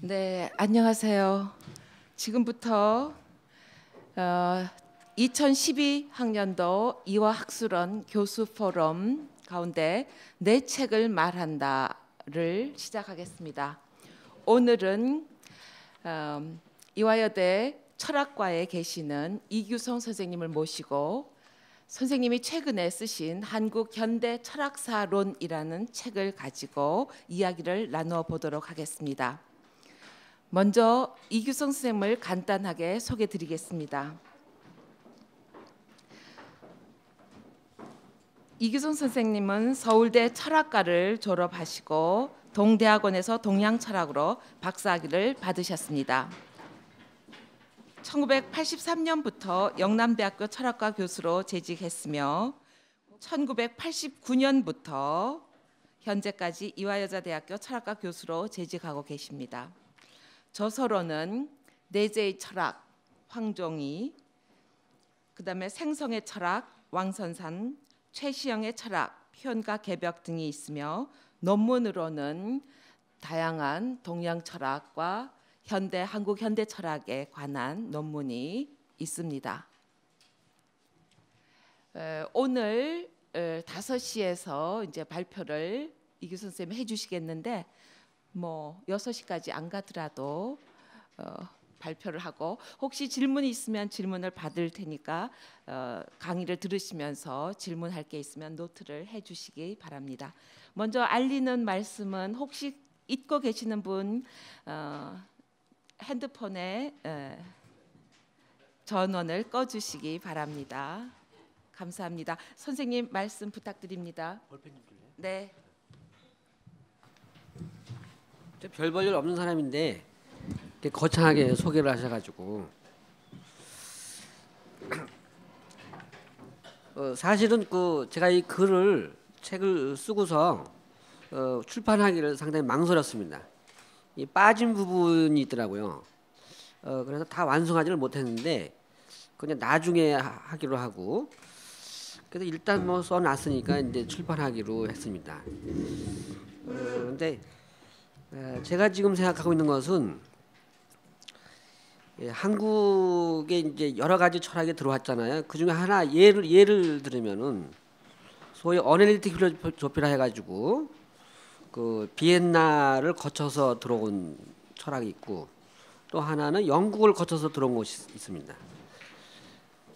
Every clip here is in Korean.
네, 안녕하세요. 지금부터 2012학년도 이화학술원 교수 포럼 가운데 내 책을 말한다를 시작하겠습니다. 오늘은 이화여대 철학과에 계시는 이규성 선생님을 모시고 선생님이 최근에 쓰신 한국 현대 철학사론이라는 책을 가지고 이야기를 나누어 보도록 하겠습니다. 먼저 이규성 선생님을 간단하게 소개해 드리겠습니다. 이규성 선생님은 서울대 철학과를 졸업하시고 동대학원에서 동양철학으로 박사학위를 받으셨습니다. 1983년부터 영남대학교 철학과 교수로 재직했으며 1989년부터 현재까지 이화여자대학교 철학과 교수로 재직하고 계십니다. 저서로는 내재의 철학, 황종이, 그다음에 생성의 철학, 왕선산, 최시영의 철학, 표현과 개벽 등이 있으며 논문으로는 다양한 동양 철학과 한국 현대 철학에 관한 논문이 있습니다. 오늘 5시에서 이제 발표를 이규성 선생님이 해주시겠는데 6시까지 안 가더라도 발표를 하고 혹시 질문이 있으면 질문을 받을 테니까 강의를 들으시면서 질문할 게 있으면 노트를 해주시기 바랍니다. 먼저 알리는 말씀은 혹시 잊고 계시는 분 핸드폰에 전원을 꺼주시기 바랍니다. 감사합니다. 선생님 말씀 부탁드립니다. 네. 별 볼 일 없는 사람인데 이렇게 거창하게 소개를 하셔가지고 사실은 제가 이 책을 쓰고서 출판하기를 상당히 망설였습니다. 이 빠진 부분이 있더라고요. 그래서 다 완성하지를 못했는데 그냥 나중에 하기로 하고 그래서 일단 써놨으니까 이제 출판하기로 했습니다. 그런데 제가 지금 생각하고 있는 것은 한국에 이제 여러 가지 철학이 들어왔잖아요. 그 중에 하나 예를 들면은 소위 어널리틱 필로소피라 해가지고 그 비엔나를 거쳐서 들어온 철학이 있고 또 하나는 영국을 거쳐서 들어온 것이 있습니다.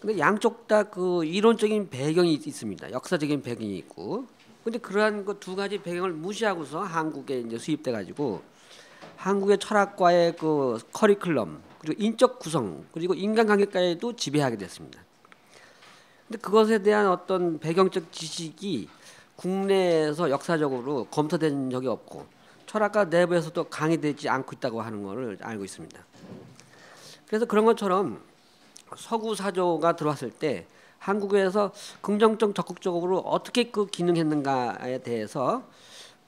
근데 양쪽 다 그 이론적인 배경이 있습니다. 역사적인 배경이 있고. 근데 그러한 그 두 가지 배경을 무시하고서 한국에 이제 수입돼 가지고 한국의 철학과의 그 커리큘럼 그리고 인적 구성 그리고 인간관계까지도 지배하게 됐습니다. 근데 그것에 대한 어떤 배경적 지식이 국내에서 역사적으로 검토된 적이 없고 철학과 내부에서도 강의되지 않고 있다고 하는 것을 알고 있습니다. 그래서 그런 것처럼 서구 사조가 들어왔을 때 한국에서 긍정적 적극적으로 어떻게 그 기능했는가에 대해서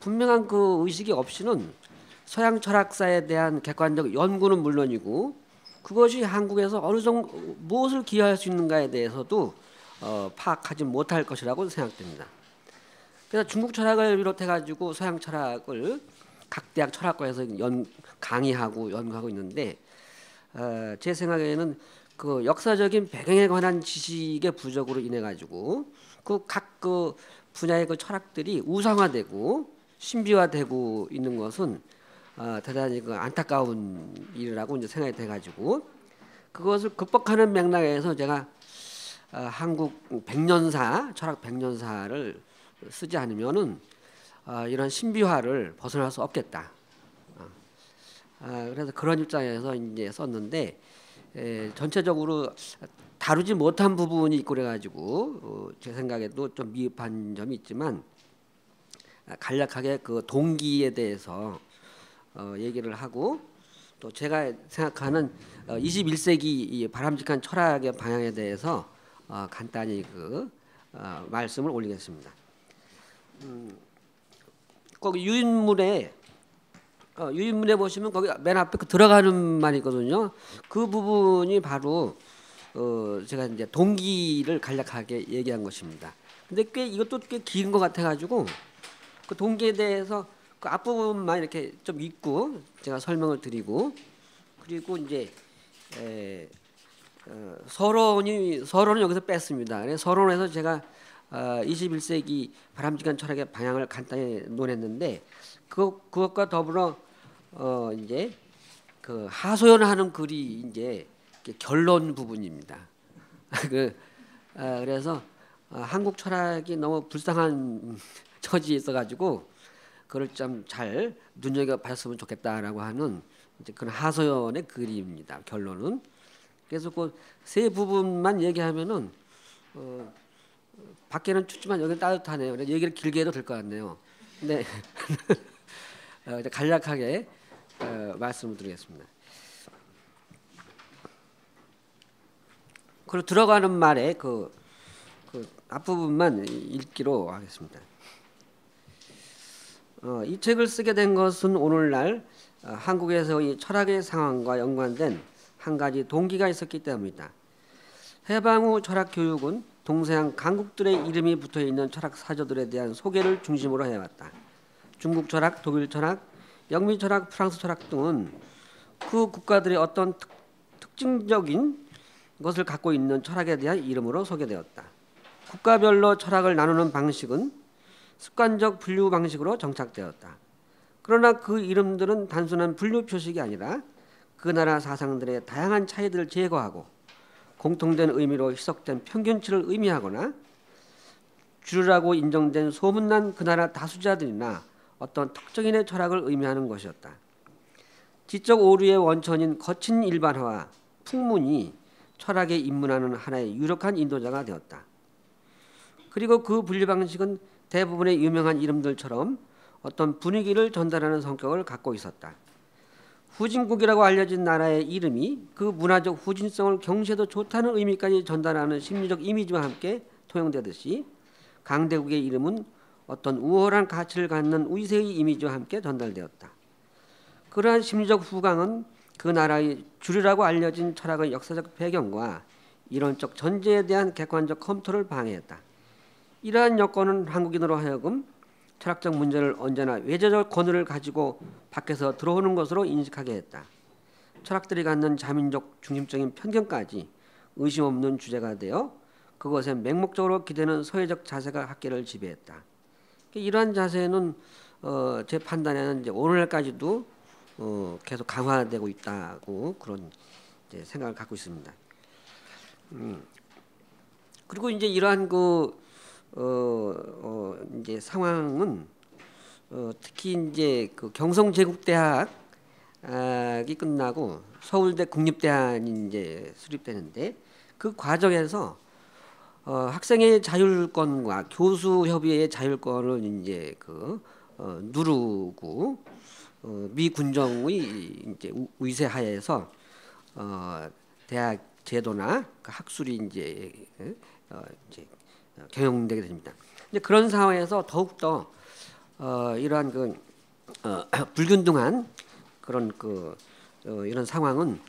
분명한 그 의식이 없이는 서양 철학사에 대한 객관적 연구는 물론이고 그것이 한국에서 어느 정도 무엇을 기여할 수 있는가에 대해서도 파악하지 못할 것이라고 생각됩니다. 그래서 중국 철학을 비롯해 가지고 서양 철학을 각 대학 철학과에서 강의하고 연구하고 있는데 제 생각에는 그 역사적인 배경에 관한 지식의 부족으로 인해 가지고 그 각 분야의 그 철학들이 우상화되고 신비화되고 있는 것은 대단히 그 안타까운 일이라고 이제 생각이 돼 가지고 그것을 극복하는 맥락에서 제가 한국 철학 백년사를 쓰지 않으면은 이런 신비화를 벗어날 수 없겠다. 그래서 그런 입장에서 이제 썼는데 전체적으로 다루지 못한 부분이 있고 그래가지고 제 생각에도 좀 미흡한 점이 있지만 간략하게 그 동기에 대해서 얘기를 하고 또 제가 생각하는 21세기 이 바람직한 철학의 방향에 대해서 간단히 말씀을 올리겠습니다. 거기 유인물에 보시면 거기 맨 앞에 들어가는 말이 있거든요. 그 부분이 바로 제가 이제 동기를 간략하게 얘기한 것입니다. 근데 이것도 꽤 긴 것 같아가지고 그 동기에 대해서 그 앞부분만 이렇게 좀 읽고 제가 설명을 드리고, 그리고 이제 서론은 여기서 뺐습니다. 그래서 서론에서 제가 21세기 바람직한 철학의 방향을 간단히 논했는데, 그것과 더불어 이제 그 하소연하는 글이 이제 결론 부분입니다. 그래서 한국 철학이 너무 불쌍한 처지에 있어가지고 그걸 좀 잘 눈여겨봤으면 좋겠다라고 하는 이제 그런 하소연의 글입니다. 결론은. 그래서 그 세 부분만 얘기하면은 밖에는 춥지만 여기는 따뜻하네요. 그래서 얘기를 길게 해도 될 것 같네요. 근데 간략하게 말씀을 드리겠습니다. 그리고 들어가는 말에 그 앞부분만 읽기로 하겠습니다. 이 책을 쓰게 된 것은 오늘날 한국에서의 철학의 상황과 연관된 한 가지 동기가 있었기 때문입니다. 해방 후 철학 교육은 동서양 강국들의 이름이 붙어있는 철학 사조들에 대한 소개를 중심으로 해왔다. 중국 철학, 독일 철학, 영미 철학, 프랑스 철학 등은 그 국가들의 어떤 특징적인 것을 갖고 있는 철학에 대한 이름으로 소개되었다. 국가별로 철학을 나누는 방식은 습관적 분류 방식으로 정착되었다. 그러나 그 이름들은 단순한 분류 표식이 아니라 그 나라 사상들의 다양한 차이들을 제거하고 공통된 의미로 희석된 평균치를 의미하거나 주류라고 인정된 소문난 그 나라 다수자들이나 어떤 특정인의 철학을 의미하는 것이었다. 지적 오류의 원천인 거친 일반화와 풍문이 철학에 입문하는 하나의 유력한 인도자가 되었다. 그리고 그 분류 방식은 대부분의 유명한 이름들처럼 어떤 분위기를 전달하는 성격을 갖고 있었다. 후진국이라고 알려진 나라의 이름이 그 문화적 후진성을 경시해도 좋다는 의미까지 전달하는 심리적 이미지와 함께 통용되듯이 강대국의 이름은 어떤 우월한 가치를 갖는 위세의 이미지와 함께 전달되었다. 그러한 심리적 후광은 그 나라의 주류라고 알려진 철학의 역사적 배경과 이론적 전제에 대한 객관적 검토를 방해했다. 이러한 여건은 한국인으로 하여금 철학적 문제를 언제나 외제적 권위를 가지고 밖에서 들어오는 것으로 인식하게 했다. 철학들이 갖는 자민적 중심적인 편견까지 의심 없는 주제가 되어 그것에 맹목적으로 기대는 소외적 자세가 학계를 지배했다. 이러한 자세는 제 판단에는 이제 오늘까지도 계속 강화되고 있다고 그런 이제 생각을 갖고 있습니다. 그리고 이제 이러한 이제 상황은 특히 이제 그 경성제국대학이 끝나고 서울대 국립대학이 이제 수립되는데 그 과정에서 학생의 자율권과 교수 협의회의 자율권을 이제 누르고 미군정의 이제 위세하에서 대학 제도나 그 학술이 이제 경영되게 됩니다. 이제 그런 상황에서 더욱더 이러한 불균등한 그런 이런 상황은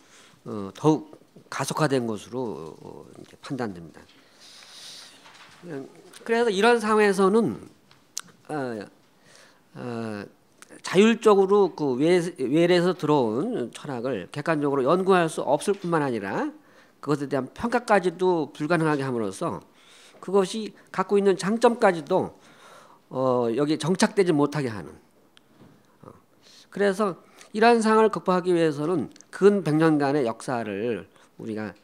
더욱 가속화된 것으로 이제 판단됩니다. 그래서 이런 상황에서는 자율적으로 그 외래에서 들어온 철학을 객관적으로 연구할 수 없을 뿐만 아니라 그것에 대한 평가까지도 불가능하게 함으로써 그것이 갖고 있는 장점까지도 여기 정착되지 못하게 하는. 그래서 이러한 상황을 극복하기 위해서는 근 100년간의 역사를 우리가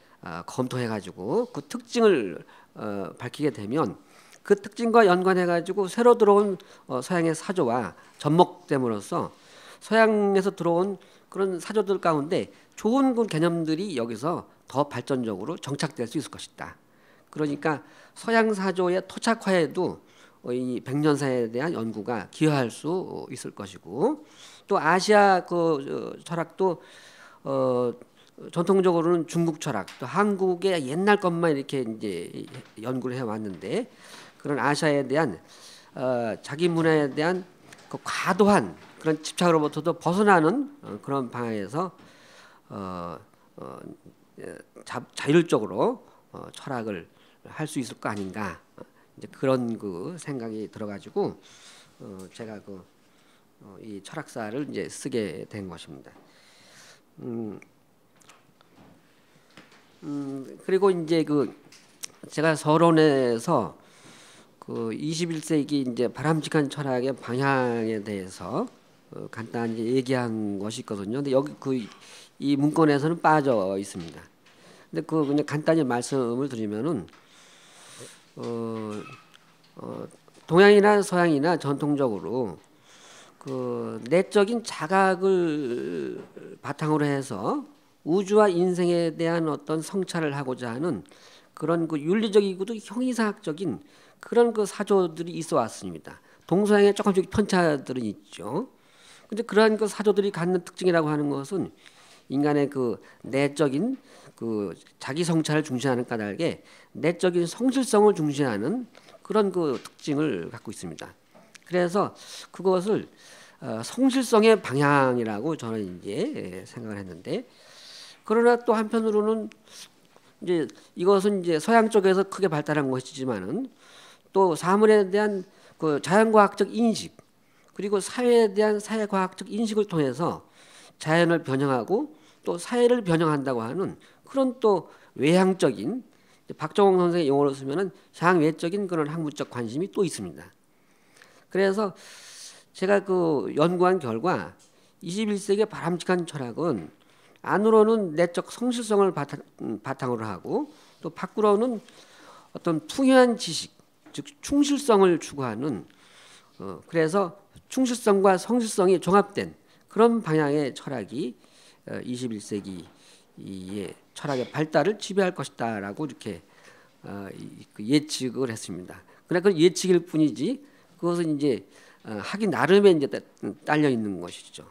검토해가지고 그 특징을 밝히게 되면 그 특징과 연관해가지고 새로 들어온 서양의 사조와 접목됨으로써 서양에서 들어온 그런 사조들 가운데 좋은 그 개념들이 여기서 더 발전적으로 정착될 수 있을 것이다. 그러니까 서양 사조의 토착화에도 이 100년사에 대한 연구가 기여할 수 있을 것이고, 또 아시아 철학도 전통적으로는 중국 철학, 또 한국의 옛날 것만 이렇게 이제 연구를 해왔는데 그런 아시아에 대한 자기 문화에 대한 그 과도한 그런 집착으로부터도 벗어나는 그런 방향에서 자율적으로 철학을 할 수 있을 거 아닌가, 이제 그런 그 생각이 들어가지고 제가 이 철학사를 이제 쓰게 된 것입니다. 그리고 이제 그 제가 서론에서 그 21세기 이제 바람직한 철학의 방향에 대해서 간단히 얘기한 것이 있거든요. 근데 여기 이 문건에서는 빠져 있습니다. 근데 그냥 간단히 말씀을 드리면은 동양이나 서양이나 전통적으로 그 내적인 자각을 바탕으로 해서 우주와 인생에 대한 어떤 성찰을 하고자 하는 그런 그 윤리적이고도 형이상학적인 그런 그 사조들이 있어 왔습니다. 동서양에 조금씩 편차들은 있죠. 근데 그러한 그 사조들이 갖는 특징이라고 하는 것은 인간의 그 내적인 그 자기 성찰을 중시하는 까닭에 내적인 성실성을 중시하는 그런 그 특징을 갖고 있습니다. 그래서 그것을 성실성의 방향이라고 저는 이제 생각을 했는데, 그러나 또 한편으로는 이제 이것은 이제 서양 쪽에서 크게 발달한 것이지만은 또 사물에 대한 그 자연과학적 인식 그리고 사회에 대한 사회과학적 인식을 통해서 자연을 변형하고 또 사회를 변형한다고 하는 그런 또 외향적인, 박정홍 선생의 용어로 쓰면은 향외적인 그런 학문적 관심이 또 있습니다. 그래서 제가 그 연구한 결과 21세기의 바람직한 철학은 안으로는 내적 성실성을 바탕으로 하고 또 밖으로는 어떤 풍요한 지식, 즉 충실성을 추구하는 그래서 충실성과 성실성이 종합된 그런 방향의 철학이 21세기의 철학의 발달을 지배할 것이다라고 이렇게 예측을 했습니다. 그러나 그 예측일 뿐이지 그것은 이제 하기 나름에 이제 딸려 있는 것이죠.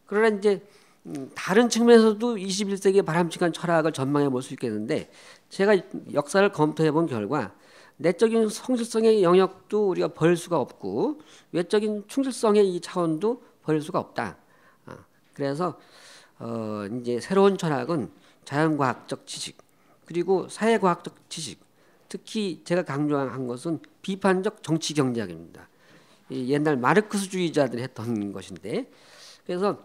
그러나 이제 다른 측면에서도 21세기의 바람직한 철학을 전망해 볼 수 있겠는데, 제가 역사를 검토해 본 결과 내적인 성실성의 영역도 우리가 버릴 수가 없고 외적인 충실성의 이 차원도 버릴 수가 없다. 그래서 이제 새로운 철학은 자연과학적 지식 그리고 사회과학적 지식, 특히 제가 강조한 것은 비판적 정치경제학입니다. 옛날 마르크스주의자들이 했던 것인데, 그래서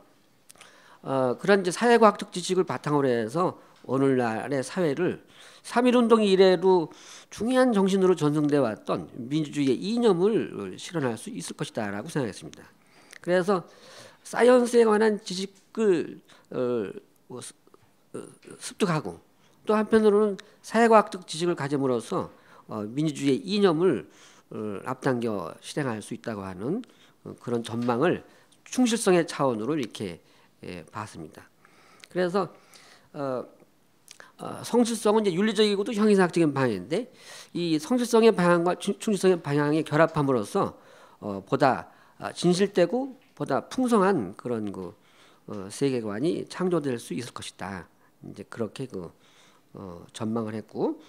그런 이제 사회과학적 지식을 바탕으로 해서 오늘날의 사회를 3.1운동 이래로 중요한 정신으로 전승돼 왔던 민주주의의 이념을 실현할 수 있을 것이다라고 생각했습니다. 그래서 사이언스에 관한 지식을 습득하고 또 한편으로는 사회과학적 지식을 가짐으로써 민주주의의 이념을 앞당겨 실행할 수 있다고 하는 그런 전망을 충실성의 차원으로 이렇게 봤습니다. 그래서 성실성은 이제 윤리적이고도 형이상학적인 방향인데, 이 성실성의 방향과 충실성의 방향이 결합함으로써 보다 진실되고 보다 풍성한 그런 그 세계관이 창조될 수 있을 것이다. 이제 그렇게 전망을 했고,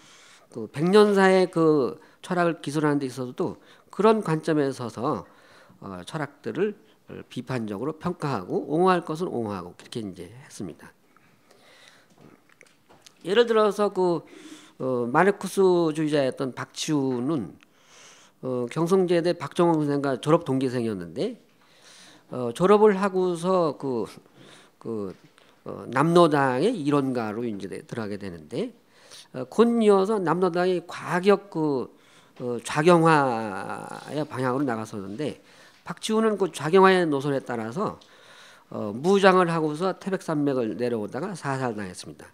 그 백년사의 그 철학을 기술하는 데 있어서도 그런 관점에 서서 철학들을 비판적으로 평가하고 옹호할 것은 옹호하고 그렇게 이제 했습니다. 예를 들어서 마르크스주의자였던 박치우는 경성제대 박정홍 선생과 졸업 동기생이었는데 졸업을 하고서 남노당의 일원가로 이제 들어가게 되는데 곧 이어서 남노당의 과격 좌경화의 방향으로 나갔었는데, 박지훈은 그 좌경화의 노선에 따라서 무장을 하고서 태백산맥을 내려오다가 사살당했습니다.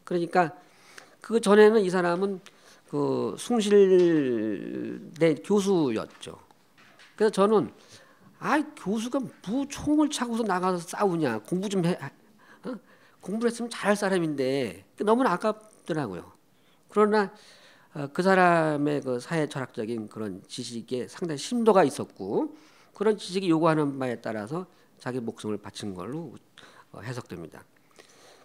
그러니까 그 전에는 이 사람은 그 숭실대 교수였죠. 그래서 저는 교수가 뭐 총을 차고서 나가서 싸우냐, 공부 좀 해, 공부를 했으면 잘할 사람인데 너무나 아깝더라고요. 그러나 그 사람의 그 사회 철학적인 그런 지식에 상당히 심도가 있었고 그런 지식이 요구하는 바에 따라서 자기 목숨을 바친 걸로 해석됩니다.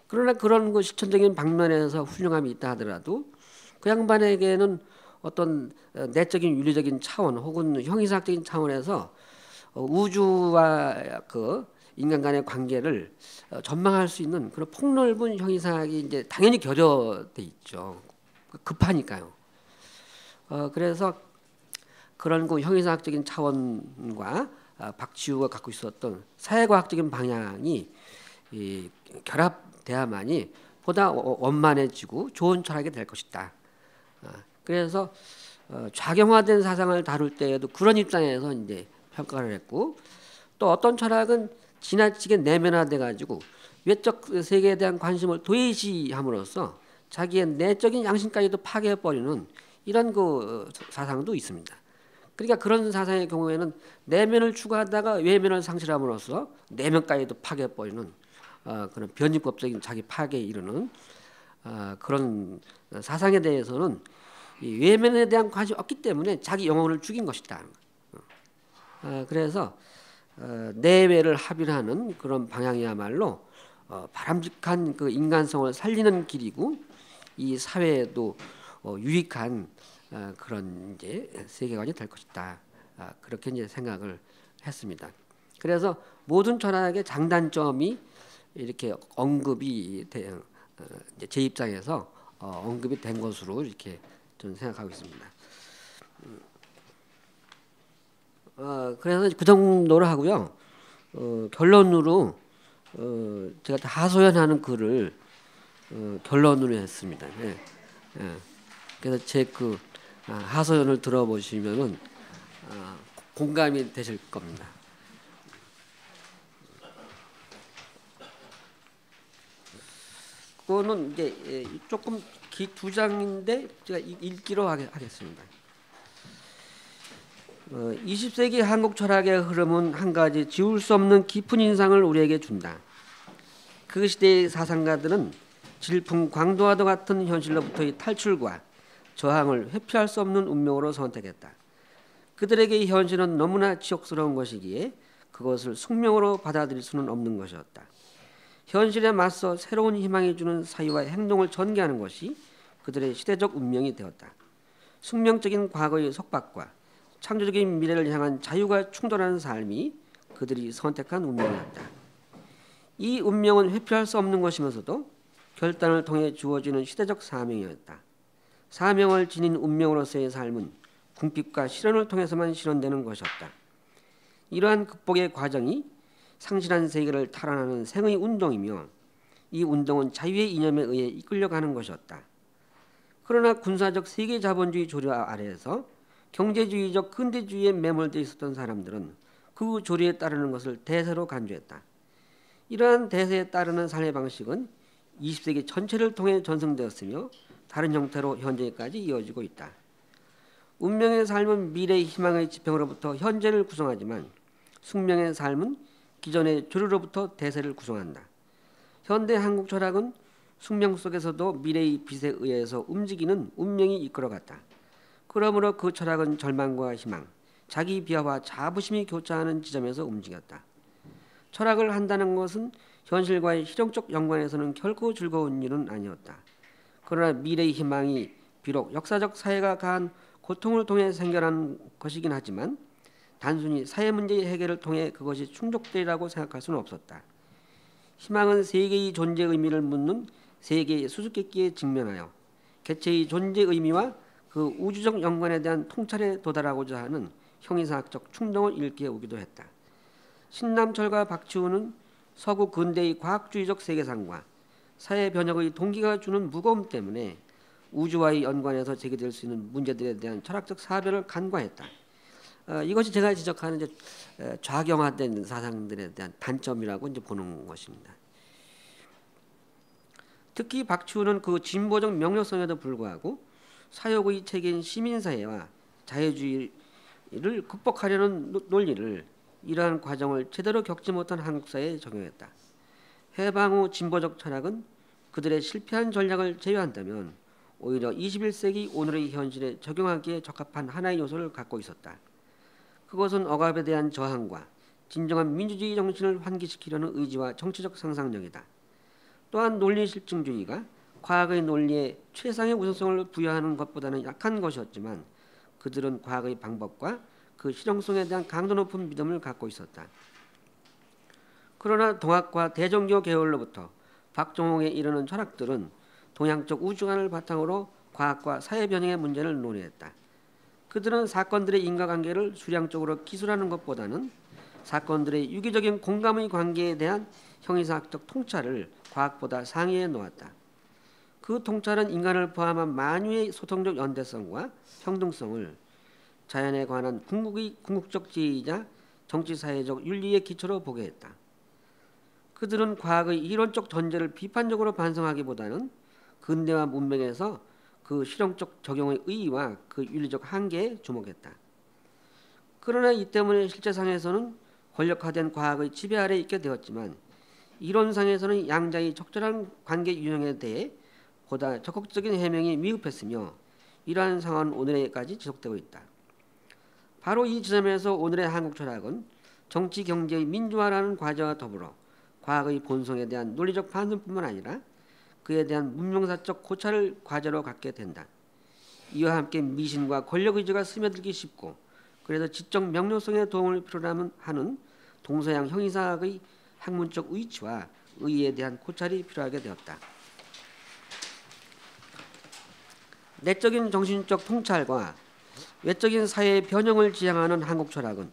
그러나 그런 그 실천적인 방면에서 훌륭함이 있다 하더라도 그 양반에게는 어떤 내적인 윤리적인 차원 혹은 형이상학적인 차원에서 우주와 그 인간 간의 관계를 전망할 수 있는 그런 폭넓은 형이상학이 이제 당연히 결여돼 있죠. 급하니까요. 그래서 그런 그 형이상학적인 차원과 박지우가 갖고 있었던 사회과학적인 방향이 결합돼야만이 보다 원만해지고 좋은 철학이 될 것이다. 그래서 좌경화된 사상을 다룰 때에도 그런 입장에서 이제 평가를 했고, 또 어떤 철학은 지나치게 내면화돼 가지고 외적 세계에 대한 관심을 도외시함으로써 자기의 내적인 양심까지도 파괴해버리는 이런 그 사상도 있습니다. 그러니까 그런 사상의 경우에는 내면을 추구하다가 외면을 상실함으로써 내면까지도 파괴해버리는 그런 변칙법적인 자기 파괴에 이르는 그런 사상에 대해서는 이 외면에 대한 관심이 없기 때문에 자기 영혼을 죽인 것이다. 그래서 내외를 합일하는 그런 방향이야말로 바람직한 그 인간성을 살리는 길이고, 이 사회에도 유익한 그런 이제 세계관이 될 것이다. 그렇게 이제 생각을 했습니다. 그래서 모든 철학의 장단점이 이렇게 언급이 제 입장에서 언급이 된 것으로 이렇게 저는 생각하고 있습니다. 그래서 그 정도로 하고요. 결론으로 제가 하소연하는 글을 결론으로 했습니다. 네. 그래서 제 그 하소연을 들어보시면은 공감이 되실 겁니다. 그거는 이제 조금 두 장인데 제가 읽기로 하겠습니다. 20세기 한국 철학의 흐름은 한 가지 지울 수 없는 깊은 인상을 우리에게 준다. 그 시대의 사상가들은 질풍 광도와도 같은 현실로부터의 탈출과 저항을 회피할 수 없는 운명으로 선택했다. 그들에게 이 현실은 너무나 지옥스러운 것이기에 그것을 숙명으로 받아들일 수는 없는 것이었다. 현실에 맞서 새로운 희망이 주는 사유와 행동을 전개하는 것이 그들의 시대적 운명이 되었다. 숙명적인 과거의 속박과 창조적인 미래를 향한 자유가 충돌하는 삶이 그들이 선택한 운명이었다. 이 운명은 회피할 수 없는 것이면서도 결단을 통해 주어지는 시대적 사명이었다. 사명을 지닌 운명으로서의 삶은 궁핍과 실현을 통해서만 실현되는 것이었다. 이러한 극복의 과정이 상실한 세계를 탈환하는 생의 운동이며, 이 운동은 자유의 이념에 의해 이끌려가는 것이었다. 그러나 군사적 세계 자본주의 조류 아래에서 경제주의적 근대주의에 매몰되어 있었던 사람들은 그 조류에 따르는 것을 대세로 간주했다. 이러한 대세에 따르는 삶의 방식은 20세기 전체를 통해 전승되었으며 다른 형태로 현재까지 이어지고 있다. 운명의 삶은 미래의 희망의 지평으로부터 현재를 구성하지만 숙명의 삶은 기존의 조류로부터 대세를 구성한다. 현대 한국 철학은 숙명 속에서도 미래의 빛에 의해서 움직이는 운명이 이끌어갔다. 그러므로 그 철학은 절망과 희망, 자기 비하와 자부심이 교차하는 지점에서 움직였다. 철학을 한다는 것은 현실과의 실용적 연관에서는 결코 즐거운 일은 아니었다. 그러나 미래의 희망이 비록 역사적 사회가 가한 고통을 통해 생겨난 것이긴 하지만 단순히 사회 문제의 해결을 통해 그것이 충족되리라고 생각할 수는 없었다. 희망은 세계의 존재 의미를 묻는 세계의 수수께끼에 직면하여 개체의 존재 의미와 그 우주적 연관에 대한 통찰에 도달하고자 하는 형이상학적 충동을 일깨우기도 했다. 신남철과 박지우는 서구 근대의 과학주의적 세계상과 사회 변혁의 동기가 주는 무거움 때문에 우주와의 연관에서 제기될 수 있는 문제들에 대한 철학적 사별을 간과했다. 이것이 제가 지적하는 이제 좌경화된 사상들에 대한 단점이라고 이제 보는 것입니다. 특히 박지우는 그 진보적 명료성에도 불구하고 사욕의 체계인 시민사회와 자유주의를 극복하려는 논리를, 이러한 과정을 제대로 겪지 못한 한국사회에 적용했다. 해방 후 진보적 철학은 그들의 실패한 전략을 제외한다면 오히려 21세기 오늘의 현실에 적용하기에 적합한 하나의 요소를 갖고 있었다. 그것은 억압에 대한 저항과 진정한 민주주의 정신을 환기시키려는 의지와 정치적 상상력이다. 또한 논리실증주의가 과학의 논리에 최상의 우선성을 부여하는 것보다는 약한 것이었지만 그들은 과학의 방법과 그 실용성에 대한 강도 높은 믿음을 갖고 있었다. 그러나 동학과 대종교 계열로부터 박정홍에 이르는 철학들은 동양적 우주관을 바탕으로 과학과 사회 변형의 문제를 논의했다. 그들은 사건들의 인과관계를 수량적으로 기술하는 것보다는 사건들의 유기적인 공감의 관계에 대한 형이상학적 통찰을 과학보다 상위에 놓았다. 그 통찰은 인간을 포함한 만유의 소통적 연대성과 평등성을 자연에 관한 궁극적 지혜이자 정치사회적 윤리의 기초로 보게 했다. 그들은 과학의 이론적 전제를 비판적으로 반성하기보다는 근대화 문명에서 그 실용적 적용의 의의와 그 윤리적 한계에 주목했다. 그러나 이 때문에 실제상에서는 권력화된 과학의 지배 아래 있게 되었지만 이론상에서는 양자의 적절한 관계 유형에 대해 보다 적극적인 해명이 미흡했으며 이러한 상황은 오늘에까지 지속되고 있다. 바로 이 지점에서 오늘의 한국 철학은 정치 경제의 민주화라는 과제와 더불어 과학의 본성에 대한 논리적 반성뿐만 아니라 그에 대한 문명사적 고찰을 과제로 갖게 된다. 이와 함께 미신과 권력의지가 스며들기 쉽고 그래서 지적 명료성에 도움을 필요로 하는 동서양 형이상학의 학문적 의치와 의의에 대한 고찰이 필요하게 되었다. 내적인 정신적 통찰과 외적인 사회의 변형을 지향하는 한국 철학은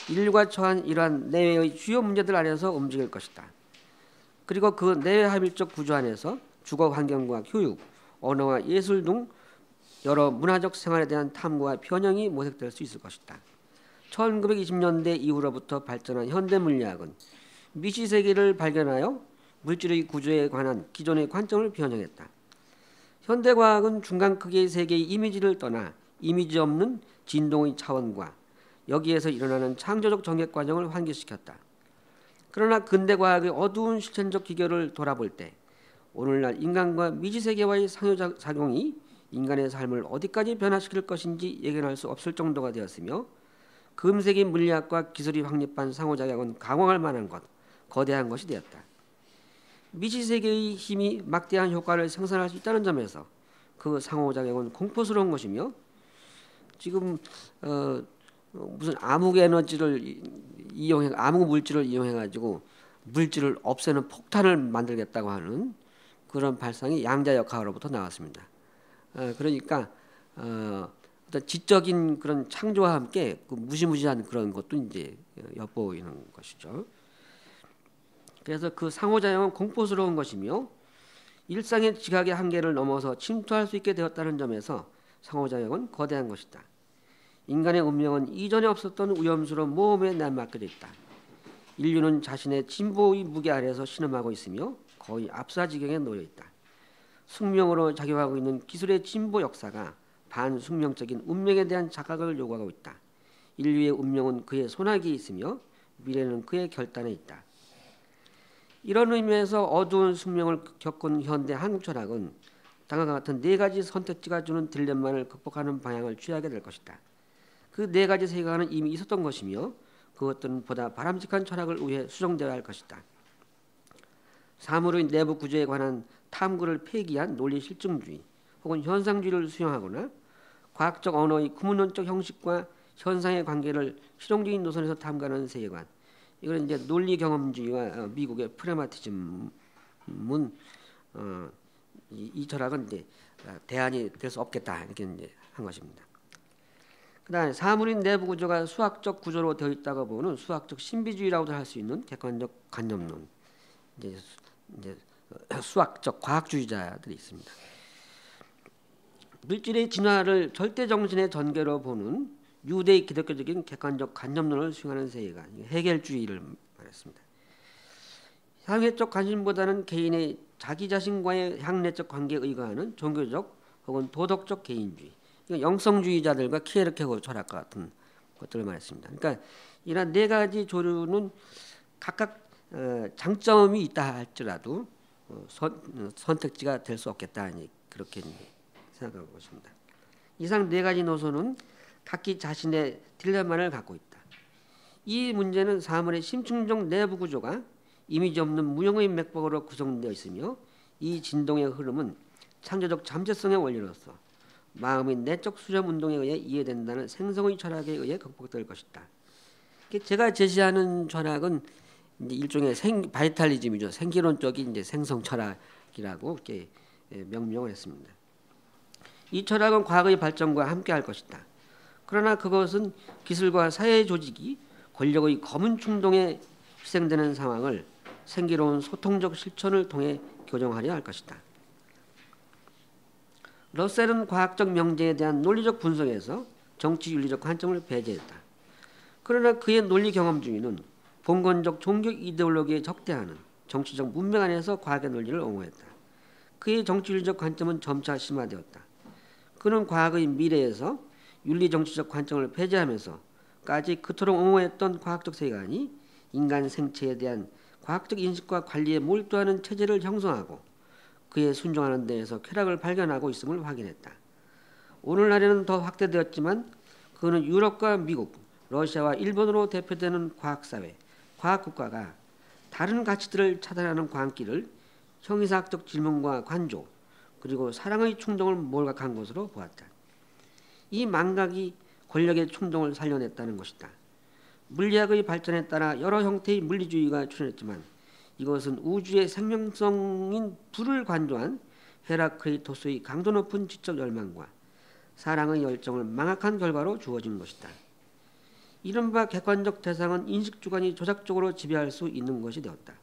인류가 처한 이러한 내외의 주요 문제들 안에서 움직일 것이다. 그리고 그 내외 합일적 구조 안에서 주거 환경과 교육, 언어와 예술 등 여러 문화적 생활에 대한 탐구와 변형이 모색될 수 있을 것이다. 1920년대 이후로부터 발전한 현대 물리학은 미시 세계를 발견하여 물질의 구조에 관한 기존의 관점을 변형했다. 현대 과학은 중간 크기의 세계의 이미지를 떠나 이미지 없는 진동의 차원과 여기에서 일어나는 창조적 정액 과정을 환기시켰다. 그러나 근대 과학의 어두운 실천적 기결을 돌아볼 때 오늘날 인간과 미지 세계와의 상호작용이 인간의 삶을 어디까지 변화시킬 것인지 예견할 수 없을 정도가 되었으며 금세기 물리학과 기술이 확립한 상호작용은 강화할 만한 것, 거대한 것이 되었다. 미지 세계의 힘이 막대한 효과를 생산할 수 있다는 점에서 그 상호작용은 공포스러운 것이며 지금 무슨 암흑 에너지를 이용해 암흑 물질을 이용해 가지고 물질을 없애는 폭탄을 만들겠다고 하는 그런 발상이 양자 역학으로부터 나왔습니다. 그러니까 어떤 지적인 그런 창조와 함께 그 무시무시한 그런 것도 이제 엿보이는 것이죠. 그래서 그 상호작용은 공포스러운 것이며 일상의 지각의 한계를 넘어서 침투할 수 있게 되었다는 점에서 상호작용은 거대한 것이다. 인간의 운명은 이전에 없었던 위험스러운 모험에 내맡겨 있다. 인류는 자신의 진보의 무게 아래서 신음하고 있으며 거의 압사지경에 놓여 있다. 숙명으로 작용하고 있는 기술의 진보 역사가 반숙명적인 운명에 대한 자각을 요구하고 있다. 인류의 운명은 그의 손아귀에 있으며 미래는 그의 결단에 있다. 이런 의미에서 어두운 숙명을 겪은 현대 한국 철학은 다음과 같은 네 가지 선택지가 주는 딜레마를 극복하는 방향을 취하게 될 것이다. 그 네 가지 세계관은 이미 있었던 것이며 그것들은 보다 바람직한 철학을 위해 수정되어야 할 것이다. 사물의 내부 구조에 관한 탐구를 폐기한 논리 실증주의 혹은 현상주의를 수용하거나 과학적 언어의 구문론적 형식과 현상의 관계를 실용적인 노선에서 탐구하는 세계관, 이건 이제 논리 경험주의와 미국의 프레마티즘은 이 철학은 이제 대안이 될 수 없겠다 이렇게 이제 한 것입니다. 그다음에 사물인 내부 구조가 수학적 구조로 되어 있다고 보는 수학적 신비주의라고도 할 수 있는 객관적 관념론, 이제 수학적 과학주의자들이 있습니다. 물질의 진화를 절대 정신의 전개로 보는 유대의 기독교적인 객관적 관념론을 수용하는 세계관, 해겔주의를 말했습니다. 향해적 관심보다는 개인의 자기 자신과의 향내적 관계에 의거하는 종교적 혹은 도덕적 개인주의, 영성주의자들과 키에르케고르 철학과 같은 것들을 말했습니다. 그러니까 이런 네 가지 조류는 각각 장점이 있다 할지라도 선택지가 될 수 없겠다 그렇게 생각하고 있습니다. 이상 네 가지 노선은 각기 자신의 딜레마를 갖고 있다. 이 문제는 사물의 심층적 내부 구조가 이미지 없는 무형의 맥박으로 구성되어 있으며 이 진동의 흐름은 창조적 잠재성의 원리로서 마음의 내적 수렴 운동에 의해 이해된다는 생성의 철학에 의해 극복될 것이다. 제가 제시하는 철학은 이제 일종의 바이탈리즘이죠. 생기론적인 이제 생성 철학이라고 이렇게 명명을 했습니다. 이 철학은 과거의 발전과 함께할 것이다. 그러나 그것은 기술과 사회 조직이 권력의 검은 충동에 희생되는 상황을 생기로운 소통적 실천을 통해 교정하려 할 것이다. 러셀은 과학적 명제에 대한 논리적 분석에서 정치 윤리적 관점을 배제했다. 그러나 그의 논리 경험주의는 봉건적 종교 이데올로기에 적대하는 정치적 문명 안에서 과학의 논리를 옹호했다. 그의 정치 윤리적 관점은 점차 심화되었다. 그는 과학의 미래에서 윤리 정치적 관점을 배제하면서까지 그토록 옹호했던 과학적 세계관이 인간 생체에 대한 과학적 인식과 관리에 몰두하는 체제를 형성하고 그에 순종하는 데에서 쾌락을 발견하고 있음을 확인했다. 오늘날에는 더 확대되었지만 그는 유럽과 미국, 러시아와 일본으로 대표되는 과학사회, 과학국가가 다른 가치들을 차단하는 광기를 형이사학적 질문과 관조 그리고 사랑의 충동을 몰각한 것으로 보았다. 이 망각이 권력의 충동을 살려냈다는 것이다. 물리학의 발전에 따라 여러 형태의 물리주의가 출현했지만 이것은 우주의 생명성인 불을 관조한 헤라크레이토스의 강도 높은 지적 열망과 사랑의 열정을 망각한 결과로 주어진 것이다. 이른바 객관적 대상은 인식주관이 조작적으로 지배할 수 있는 것이 되었다.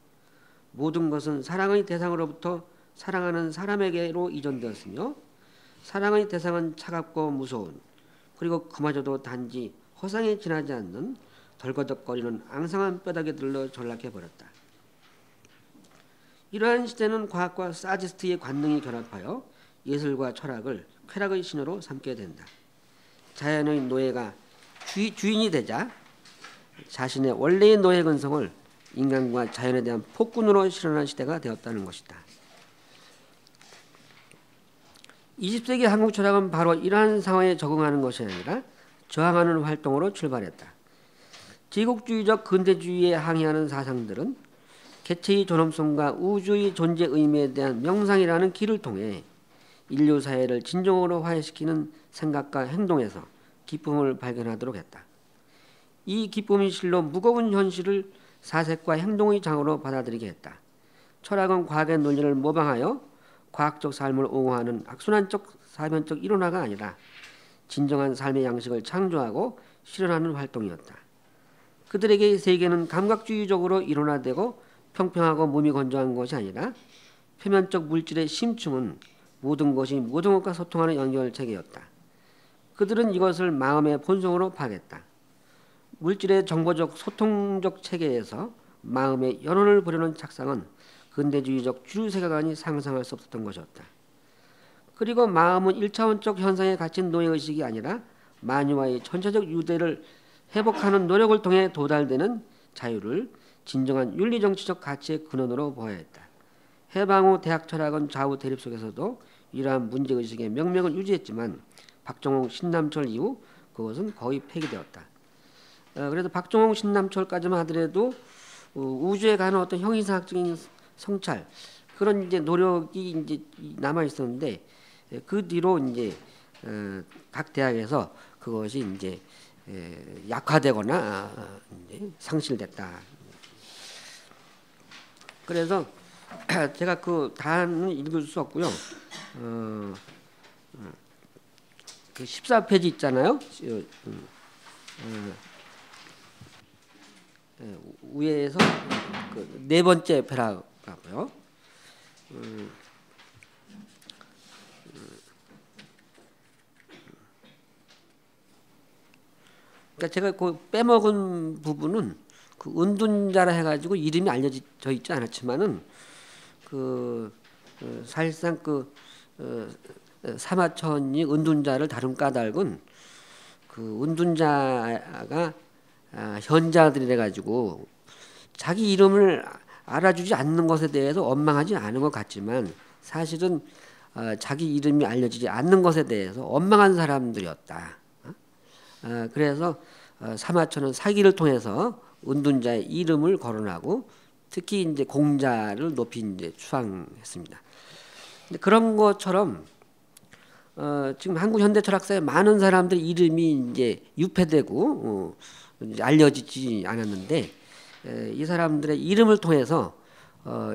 모든 것은 사랑의 대상으로부터 사랑하는 사람에게로 이전되었으며 사랑의 대상은 차갑고 무서운 그리고 그마저도 단지 허상에 지나지 않는 덜거덕거리는 앙상한 뼈다귀 들러 전락해버렸다. 이러한 시대는 과학과 사디스트의 관능이 결합하여 예술과 철학을 쾌락의 신호로 삼게 된다. 자연의 노예가 주인이 되자 자신의 원래의 노예 근성을 인간과 자연에 대한 폭군으로 실현한 시대가 되었다는 것이다. 20세기 한국 철학은 바로 이러한 상황에 적응하는 것이 아니라 저항하는 활동으로 출발했다. 제국주의적 근대주의에 항의하는 사상들은 개체의 존엄성과 우주의 존재 의미에 대한 명상이라는 길을 통해 인류 사회를 진정으로 화해시키는 생각과 행동에서 기쁨을 발견하도록 했다. 이 기쁨이 실로 무거운 현실을 사색과 행동의 장으로 받아들이게 했다. 철학은 과학의 논리를 모방하여 과학적 삶을 옹호하는 악순환적 사변적 이론화가 아니라 진정한 삶의 양식을 창조하고 실현하는 활동이었다. 그들에게 세계는 감각주의적으로 이론화되고 평평하고 몸이 건조한 것이 아니라 표면적 물질의 심층은 모든 것이 모든 것과 소통하는 연결체계였다. 그들은 이것을 마음의 본성으로 파악했다. 물질의 정보적 소통적 체계에서 마음의 연원을 보려는 착상은 근대주의적 주류 세계관이 상상할 수 없었던 것이었다. 그리고 마음은 1차원적 현상에 갇힌 노예의식이 아니라 만유와의 전체적 유대를 회복하는 노력을 통해 도달되는 자유를 진정한 윤리정치적 가치의 근원으로 보아야 했다. 해방 후 대학 철학은 좌우 대립 속에서도 이러한 문제의식의 명맥을 유지했지만 박정홍 신남철 이후 그것은 거의 폐기되었다. 그래서 박정홍 신남철까지만 하더라도 우주에 가는 어떤 형이상학적인 성찰 그런 이제 노력이 이제 남아 있었는데 그 뒤로 이제 각 대학에서 그것이 이제 약화되거나 이제 상실됐다. 그래서 제가 그 다는 읽을 수 없고요. 그 14페이지 있잖아요. 위에서 그 네 번째 패라그라프요. 그러니까 제가 그 빼먹은 부분은 그 은둔자라 해가지고 이름이 알려져 있지 않았지만은 사실상 사마천이 은둔자를 다룬 까닭은 그 은둔자가 현자들이래 가지고 자기 이름을 알아주지 않는 것에 대해서 원망하지 않은 것 같지만 사실은 자기 이름이 알려지지 않는 것에 대해서 원망한 사람들이었다. 그래서 사마천은 사기를 통해서 은둔자의 이름을 거론하고 특히 이제 공자를 높이 이제 추앙했습니다. 근데 그런 것처럼 지금 한국 현대 철학사에 많은 사람들 이름이 이제 유폐되고 이제 알려지지 않았는데 이 사람들의 이름을 통해서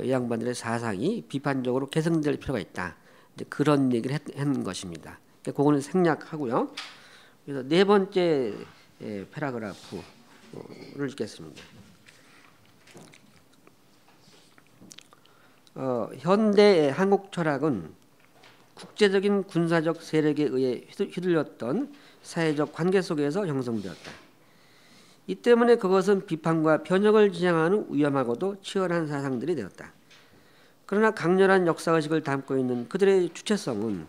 이 양반들의 사상이 비판적으로 개성될 필요가 있다. 이제 그런 얘기를 한 것입니다. 그거는 생략하고요. 그래서 네 번째 패라그라프 읽겠습니다. 현대의 한국 철학은 국제적인 군사적 세력에 의해 휘둘렸던 사회적 관계 속에서 형성되었다. 이 때문에 그것은 비판과 변형을 지향하는 위험하고도 치열한 사상들이 되었다. 그러나 강렬한 역사의식을 담고 있는 그들의 주체성은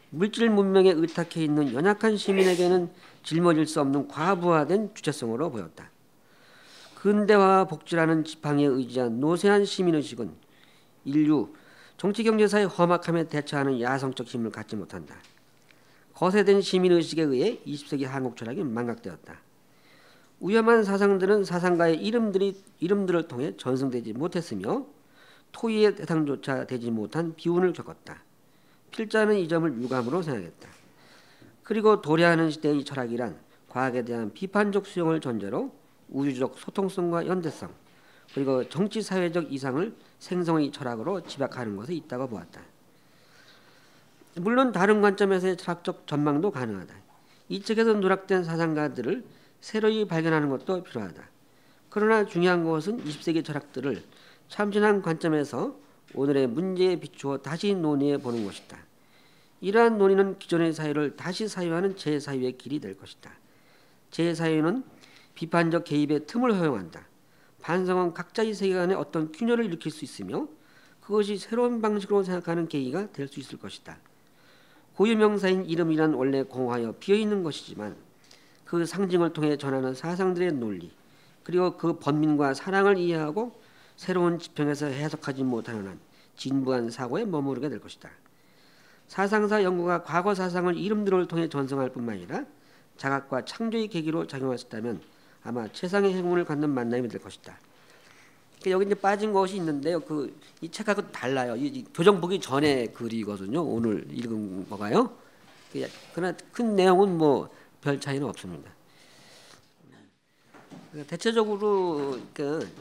물질 문명에 의탁해 있는 연약한 시민에게는 짊어질 수 없는 과부하된 주체성으로 보였다. 근대화와 복지라는 지팡이에 의지한 노쇠한 시민의식은 인류 정치경제사의 험악함에 대처하는 야성적 힘을 갖지 못한다. 거세된 시민의식에 의해 20세기 한국 철학이 망각되었다. 위험한 사상들은 사상가의 이름들을 통해 전승되지 못했으며 토의의 대상조차 되지 못한 비운을 겪었다. 필자는 이 점을 유감으로 생각했다. 그리고 도래하는 시대의 철학이란 과학에 대한 비판적 수용을 전제로 우주적 소통성과 연대성 그리고 정치 사회적 이상을 생성의 철학으로 집약하는 것에 있다고 보았다. 물론 다른 관점에서의 철학적 전망도 가능하다. 이 책에서 누락된 사상가들을 새로이 발견하는 것도 필요하다. 그러나 중요한 것은 20세기 철학들을 참신한 관점에서 오늘의 문제에 비추어 다시 논의해 보는 것이다. 이러한 논의는 기존의 사유를 다시 사유하는 재사유의 길이 될 것이다. 재사유는 비판적 개입의 틈을 허용한다. 반성은 각자의 세계관에 어떤 균열을 일으킬 수 있으며 그것이 새로운 방식으로 생각하는 계기가 될 수 있을 것이다. 고유명사인 이름이란 원래 공허하여 비어있는 것이지만 그 상징을 통해 전하는 사상들의 논리 그리고 그 번민과 사랑을 이해하고 새로운 지평에서 해석하지 못하는 한 진부한 사고에 머무르게 될 것이다. 사상사 연구가 과거 사상을 이름들을 통해 전승할 뿐만 아니라 자각과 창조의 계기로 작용할 수 있다면 아마 최상의 행운을 갖는 만남이 될 것이다. 여기 이제 빠진 것이 있는데요. 이 책하고 달라요. 이 교정 보기 전에 글이거든요. 오늘 읽은 거가요. 그러나 큰 내용은 뭐 별 차이는 없습니다. 대체적으로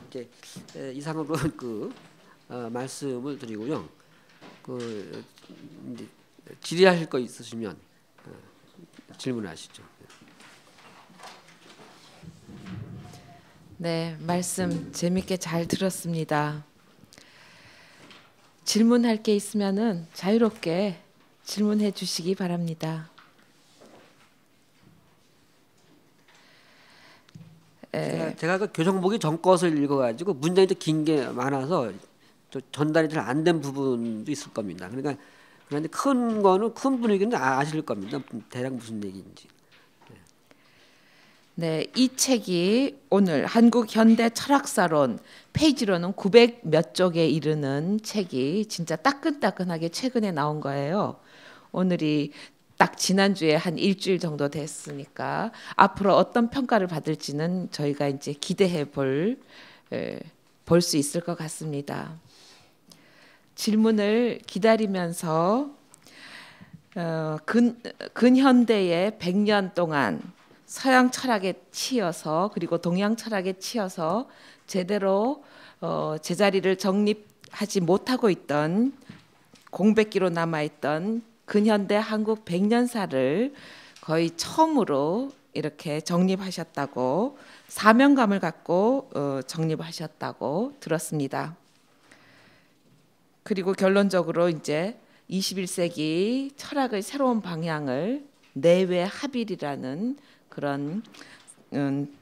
이제 이상으로 말씀을 드리고요. 이제 질의하실 거 있으시면 질문하시죠. 네, 말씀 재밌게 잘 들었습니다. 질문할 게 있으면은 자유롭게 질문해 주시기 바랍니다. 제가 그 교정보기 전 것을 읽어가지고 문장이 좀 긴 게 많아서 전달이 잘 안 된 부분도 있을 겁니다. 그러니까 그런데 큰 거는 큰 분위기는 아실 겁니다. 대략 무슨 얘기인지. 네, 이 책이 오늘 한국 현대 철학사론 페이지로는 900 몇 쪽에 이르는 책이 진짜 따끈따끈하게 최근에 나온 거예요. 오늘이 딱 지난주에 한 일주일 정도 됐으니까 앞으로 어떤 평가를 받을지는 저희가 이제 기대해 볼 수 있을 것 같습니다. 질문을 기다리면서 근현대의 100년 동안 서양 철학에 치여서 그리고 동양 철학에 치여서 제대로 제자리를 정립하지 못하고 있던 공백기로 남아있던 근현대 한국 100년사를 거의 처음으로 이렇게 정립하셨다고 사명감을 갖고 정립하셨다고 들었습니다. 그리고 결론적으로 이제 21세기 철학의 새로운 방향을 내외 합일이라는 그런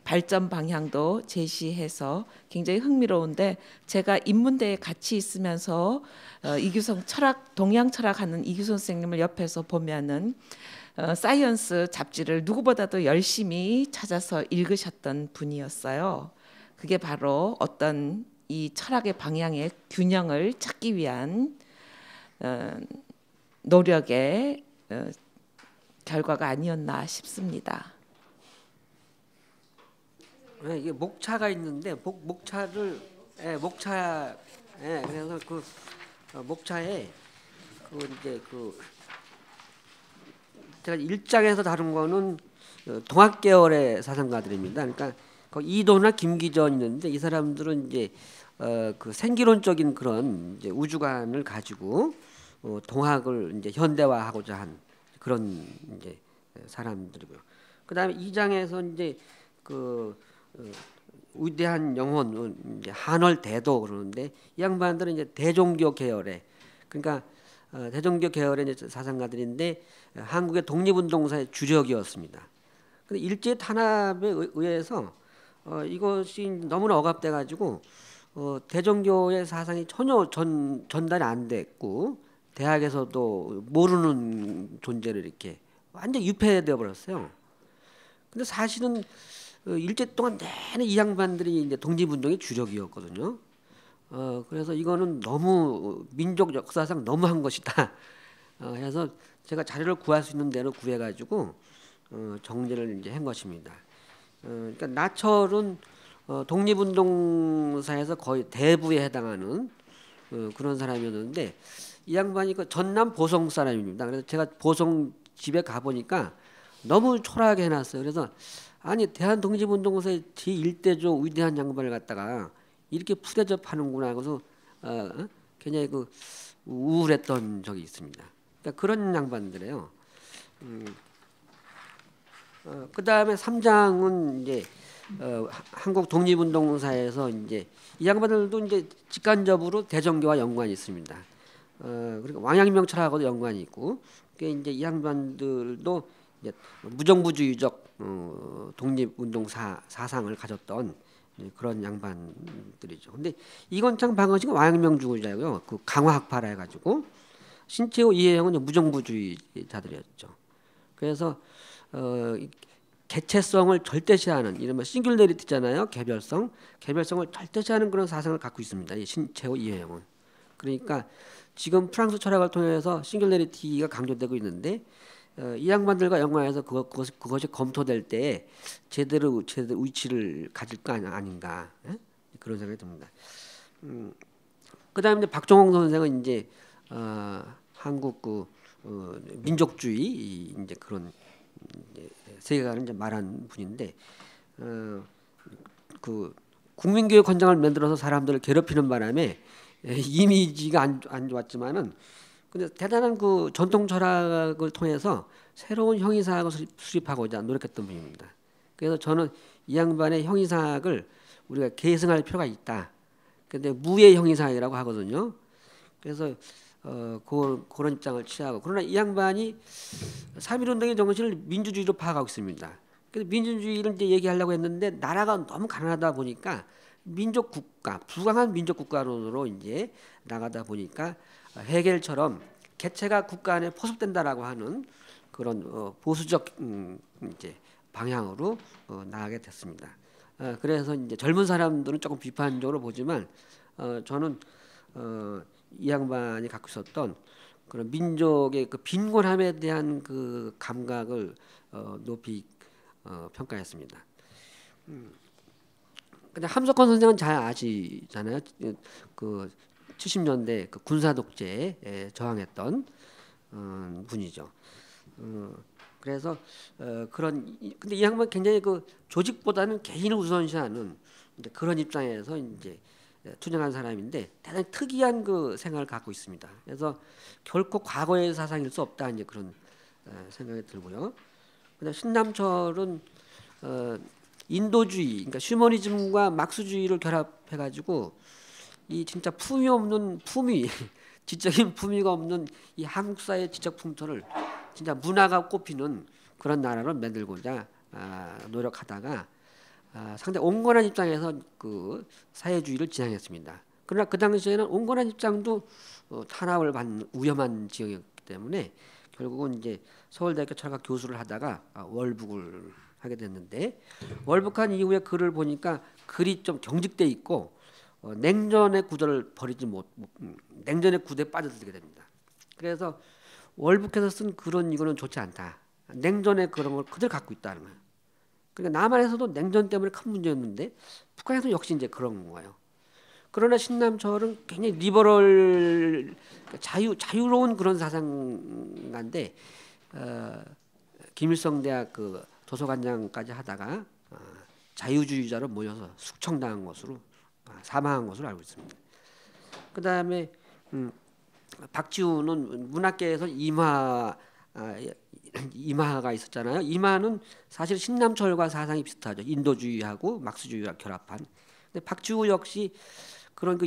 발전 방향도 제시해서 굉장히 흥미로운데 제가 인문대에 같이 있으면서 이규성 동양 철학하는 이규성 선생님을 옆에서 보면은 사이언스 잡지를 누구보다도 열심히 찾아서 읽으셨던 분이었어요. 그게 바로 어떤 이 철학의 방향의 균형을 찾기 위한 노력의 결과가 아니었나 싶습니다. 이게 목차가 있는데 목차를 그래서 목차에 이제 제가 1장에서 다룬 거는 동학 계열의 사상가들입니다. 그러니까 이도나 김기전 있는데 이 사람들은 이제 생기론적인 그런 이제 우주관을 가지고 동학을 이제 현대화하고자 한 그런 이제 사람들이고요. 그다음에 2장에서 이제 위대한 영혼, 이제 한월대도 그러는데 이 양반들은 이제 대종교 계열의, 그러니까 대종교 계열의 이제 사상가들인데 한국의 독립운동사의 주력이었습니다. 근데 일제 탄압에 의해서 이것이 너무나 억압돼 가지고 대종교의 사상이 전혀 전달이 안 됐고 대학에서도 모르는 존재를 이렇게 완전 유폐되어 버렸어요. 근데 사실은 일제 동안 내내 이 양반들이 이제 독립운동의 주력이었거든요. 그래서 이거는 너무 민족 역사상 너무한 것이다. 해서 제가 자료를 구할 수 있는 대로 구해가지고 정리를 이제 한 것입니다. 그러니까 나철은 독립운동사에서 거의 대부에 해당하는 그런 사람이었는데 이 양반이 그 전남 보성 사람입니다. 그래서 제가 보성 집에 가 보니까 너무 초라하게 해놨어요. 그래서 아니 대한독립운동사의 제1대조 위대한 양반을 갖다가 이렇게 푸대접하는구나. 그래서 굉장히 그 우울했던 적이 있습니다. 그러니까 그런 양반들이에요. 그 다음에 3장은 이제 한국 독립운동사에서 이제 이 양반들도 이제 직간접으로 대정교와 연관이 있습니다. 그리고 왕양명 철학하고도 연관이 있고, 그게 이제 이 양반들도 이제 무정부주의적 독립운동 사상을 가졌던 그런 양반들이죠. 근데 이건창 방어식은 왕양명주의자고요. 그 강화학파라 해가지고 신채호 이혜영은 무정부주의자들이었죠. 그래서 개체성을 절대시하는 이른바 싱귤레리티잖아요. 개별성을 절대시하는 그런 사상을 갖고 있습니다. 이 신채호 이혜영은. 그러니까 지금 프랑스 철학을 통해서 싱귤레리티가 강조되고 있는데 이 양반들과 연관해서 그것이 검토될 때 제대로 위치를 가질 거 아닌가, 예? 그런 생각이 듭니다. 그다음에 박종홍 선생은 이제 한국 그 민족주의 이제 그런 세계관을 이제 말한 분인데 그 국민교육 헌장을 만들어서 사람들을 괴롭히는 바람에 이미지가 안 좋았지만은 근데 대단한 그 전통 철학을 통해서 새로운 형이사학을 수립하고자 노력했던 분입니다. 그래서 저는 이 양반의 형이사학을 우리가 계승할 필요가 있다. 근데 무의 형이사학이라고 하거든요. 그래서 그런 입장을 취하고, 그러나 이 양반이 3.1운동의 정신을 민주주의로 파악하고 있습니다. 그래서 민주주의를 이제 얘기하려고 했는데 나라가 너무 가난하다 보니까 민족 국가, 부강한 민족 국가론으로 이제 나가다 보니까 헤겔처럼 개체가 국가 안에 포섭된다라고 하는 그런 보수적 이제 방향으로 나가게 됐습니다. 그래서 이제 젊은 사람들은 조금 비판적으로 보지만 저는 이 양반이 갖고 있었던 그런 민족의 그 빈곤함에 대한 그 감각을 높이 평가했습니다. 근데 함석헌 선생은 잘 아시잖아요. 그 70년대 그 군사 독재에 저항했던 분이죠. 그래서 근데 이 양반 굉장히 그 조직보다는 개인을 우선시하는 그런 입장에서 이제 투쟁한 사람인데 대단히 특이한 그 생각을 갖고 있습니다. 그래서 결코 과거의 사상일 수 없다 이제 그런 생각이 들고요. 근데 신남철은 인도주의, 그러니까 슈머니즘과 막스주의를 결합해가지고 이 진짜 품위 없는 지적인 품위가 없는 이 한국사의 지적 풍토를 진짜 문화가 꼽히는 그런 나라로 만들고자 노력하다가 상당히 온건한 입장에서 그 사회주의를 지향했습니다. 그러나 그 당시에는 온건한 입장도 탄압을 받는 위험한 지역이었기 때문에 결국은 이제 서울대학교 철학 교수를 하다가 월북을 하게 됐는데, 월북한 이후에 글을 보니까 글이 좀 경직돼 있고 냉전의 구도를 버리지 냉전의 구도에 빠져들게 됩니다. 그래서 월북해서 쓴 글은 이거는 좋지 않다. 냉전의 그런 걸 그대로 갖고 있다는 거예요. 그러니까 남한에서도 냉전 때문에 큰 문제였는데 북한에서 역시 이제 그런 거예요. 그러나 신남철은 굉장히 리버럴, 자유로운 그런 사상가인데 김일성 대학 그 도서관장까지 하다가 자유주의자로 모여서 숙청당한 것으로 사망한 것으로 알고 있습니다. 그 다음에 박지훈은 문학계에서 이마가 있었잖아요. 이마는 사실 신남철과 사상이 비슷하죠. 인도주의하고 막스주의와 결합한. 근데 박지우 역시 그런 그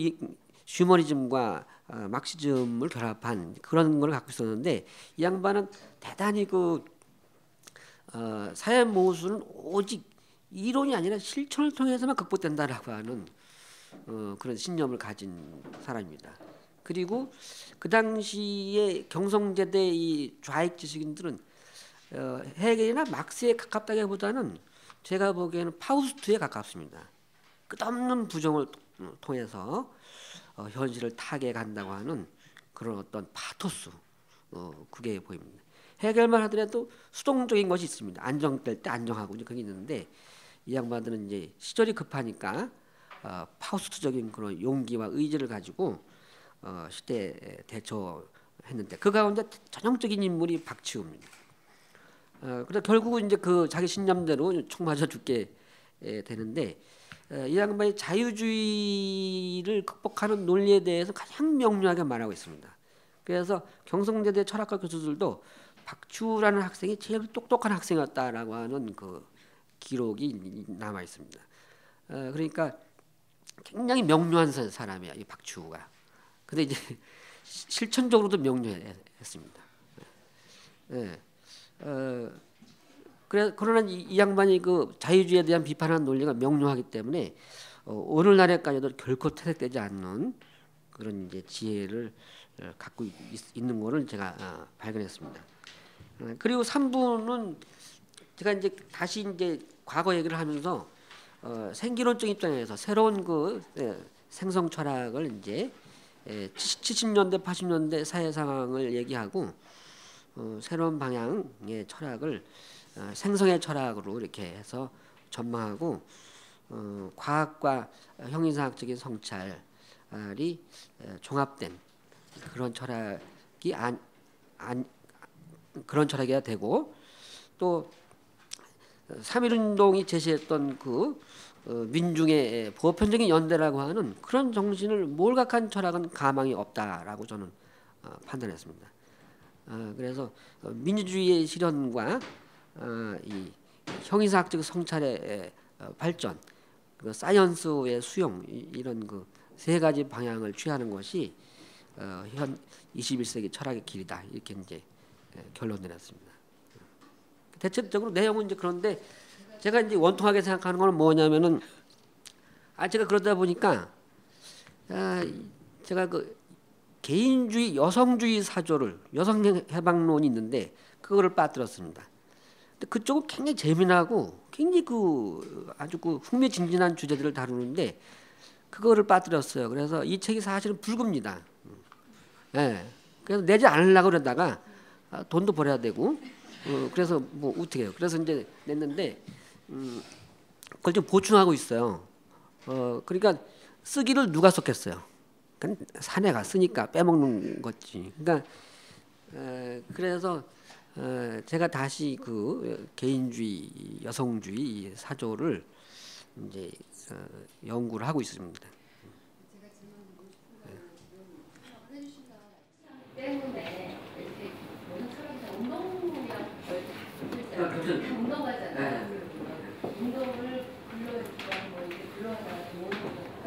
휴머니즘과 막시즘을 결합한 그런 걸 갖고 있었는데 이 양반은 대단히 사회 모순은 오직 이론이 아니라 실천을 통해서만 극복된다라고 하는 그런 신념을 가진 사람입니다. 그리고 그 당시에 경성제대 이 좌익 지식인들은 헤겔이나 막스에 가깝다기보다는 제가 보기에는 파우스트에 가깝습니다. 끝없는 부정을 통해서 현실을 타개간다고 하는 그런 어떤 파토스 그게 보입니다. 헤겔만 하더라도 수동적인 것이 있습니다. 안정될 때 안정하고 그게 있는데 이 양반들은 이제 시절이 급하니까 파우스트적인 그런 용기와 의지를 가지고 시대에 대처했는데 그 가운데 전형적인 인물이 박치우입니다. 그래서 결국은 이제 그 자기 신념대로 총 맞아 죽게 되는데 이 양반이 자유주의를 극복하는 논리에 대해서 가장 명료하게 말하고 있습니다. 그래서 경성대대 철학과 교수들도 박추라는 학생이 제일 똑똑한 학생이었다라고 하는 그 기록이 남아 있습니다. 그러니까 굉장히 명료한 사람이야 이 박추가. 근데 이제 실천적으로도 명료했습니다. 네. 그러나 이 양반이 그 자유주의에 대한 비판하는 논리가 명료하기 때문에 오늘날에까지도 결코 퇴색되지 않는 그런 이제 지혜를 갖고 있는 거를 제가 발견했습니다. 그리고 3부는 제가 이제 다시 이제 과거 얘기를 하면서 생기론적 입장에서 새로운 그 생성 철학을 이제 70년대 80년대 사회 상황을 얘기하고 새로운 방향의 철학을 생성의 철학으로 이렇게 해서 전망하고 과학과 형이상학적인 성찰이 종합된 그런 철학이 그런 철학이야 되고 또 3.1운동이 제시했던 그 민중의 보편적인 연대라고 하는 그런 정신을 몰각한 철학은 가망이 없다라고 저는 판단했습니다. 그래서 민주주의의 실현과 이 형이상학적 성찰의 발전, 그 사이언스의 수용 이런 그 세 가지 방향을 취하는 것이 현 21세기 철학의 길이다 이렇게 이제 결론 내렸습니다. 대체적으로 내용은 이제 그런데 제가 이제 원통하게 생각하는 건 뭐냐면은 제가 그러다 보니까 제가 그 개인주의 여성주의 사조를 여성해방론이 있는데 그거를 빠뜨렸습니다. 근데 그쪽은 굉장히 재미나고 굉장히 아주 흥미진진한 주제들을 다루는데 그거를 빠뜨렸어요. 그래서 이 책이 사실은 불급니다. 예. 그래서 내지 않으려고 그러다가 돈도 벌어야 되고 그래서 뭐 어떻게 해요. 그래서 이제 냈는데 그걸 좀 보충하고 있어요. 그러니까 쓰기를 누가 썼겠어요. 그러니까 사내가 쓰니까 빼먹는 거지. 그러니까 그래서 제가 다시 그 개인주의, 여성주의 사조를 이제 연구를 하고 있습니다. 때문에 이렇게 모든 사람들 운동이랑 운동하잖아요. 운동을 불러주고 뭐 이렇게 불러야 모으는 거니까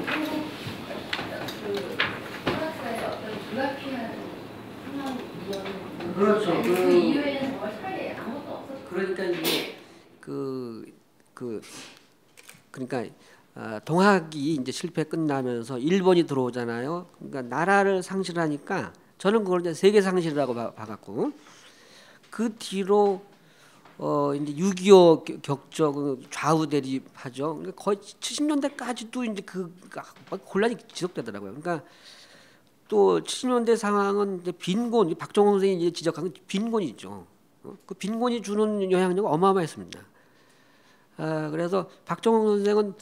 한국 그 철학사의 어떤 불가피한 상황이었는 그렇죠. 그 이후에는 정말 사회에 아무것도 없었어요. 그러니까 이제 그러니까 동학이 이제 실패 끝나면서 일본이 들어오잖아요. 그러니까 나라를 상실하니까 저는 그걸 이제 세계 상실이라고 봐갖고 그 뒤로 이제 6.25 격적 좌우 대립하죠. 그러니까 거의 70년대까지도 이제 곤란이 지속되더라고요. 그러니까 또 70년대 상황은 이제 빈곤, 박정호 선생이 이제 지적한 건 빈곤이죠. 그 빈곤이 주는 영향력이 어마어마했습니다. 그래서 박정호 선생은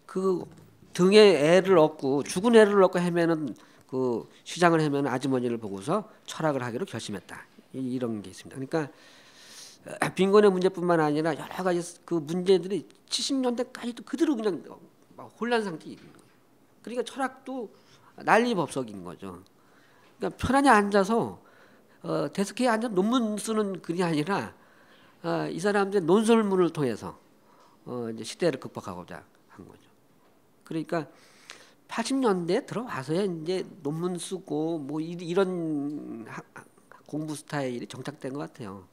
그 등에 애를 얻고 죽은 애를 얻고 헤매는 그 시장을 헤매는 아주머니를 보고서 철학을 하기로 결심했다. 이런 게 있습니다. 그러니까 빈곤의 문제뿐만 아니라 여러 가지 그 문제들이 70년대까지도 그대로 그냥 혼란 상태에 있는 거예요. 그러니까 철학도 난리법석인 거죠. 그러니까 편안히 앉아서 데스크에 앉아 논문 쓰는 글이 아니라 이 사람들의 논설문을 통해서 이제 시대를 극복하고자 한 거죠. 그러니까 80년대 들어와서야 이제 논문 쓰고 뭐 이런 공부 스타일이 정착된 것 같아요.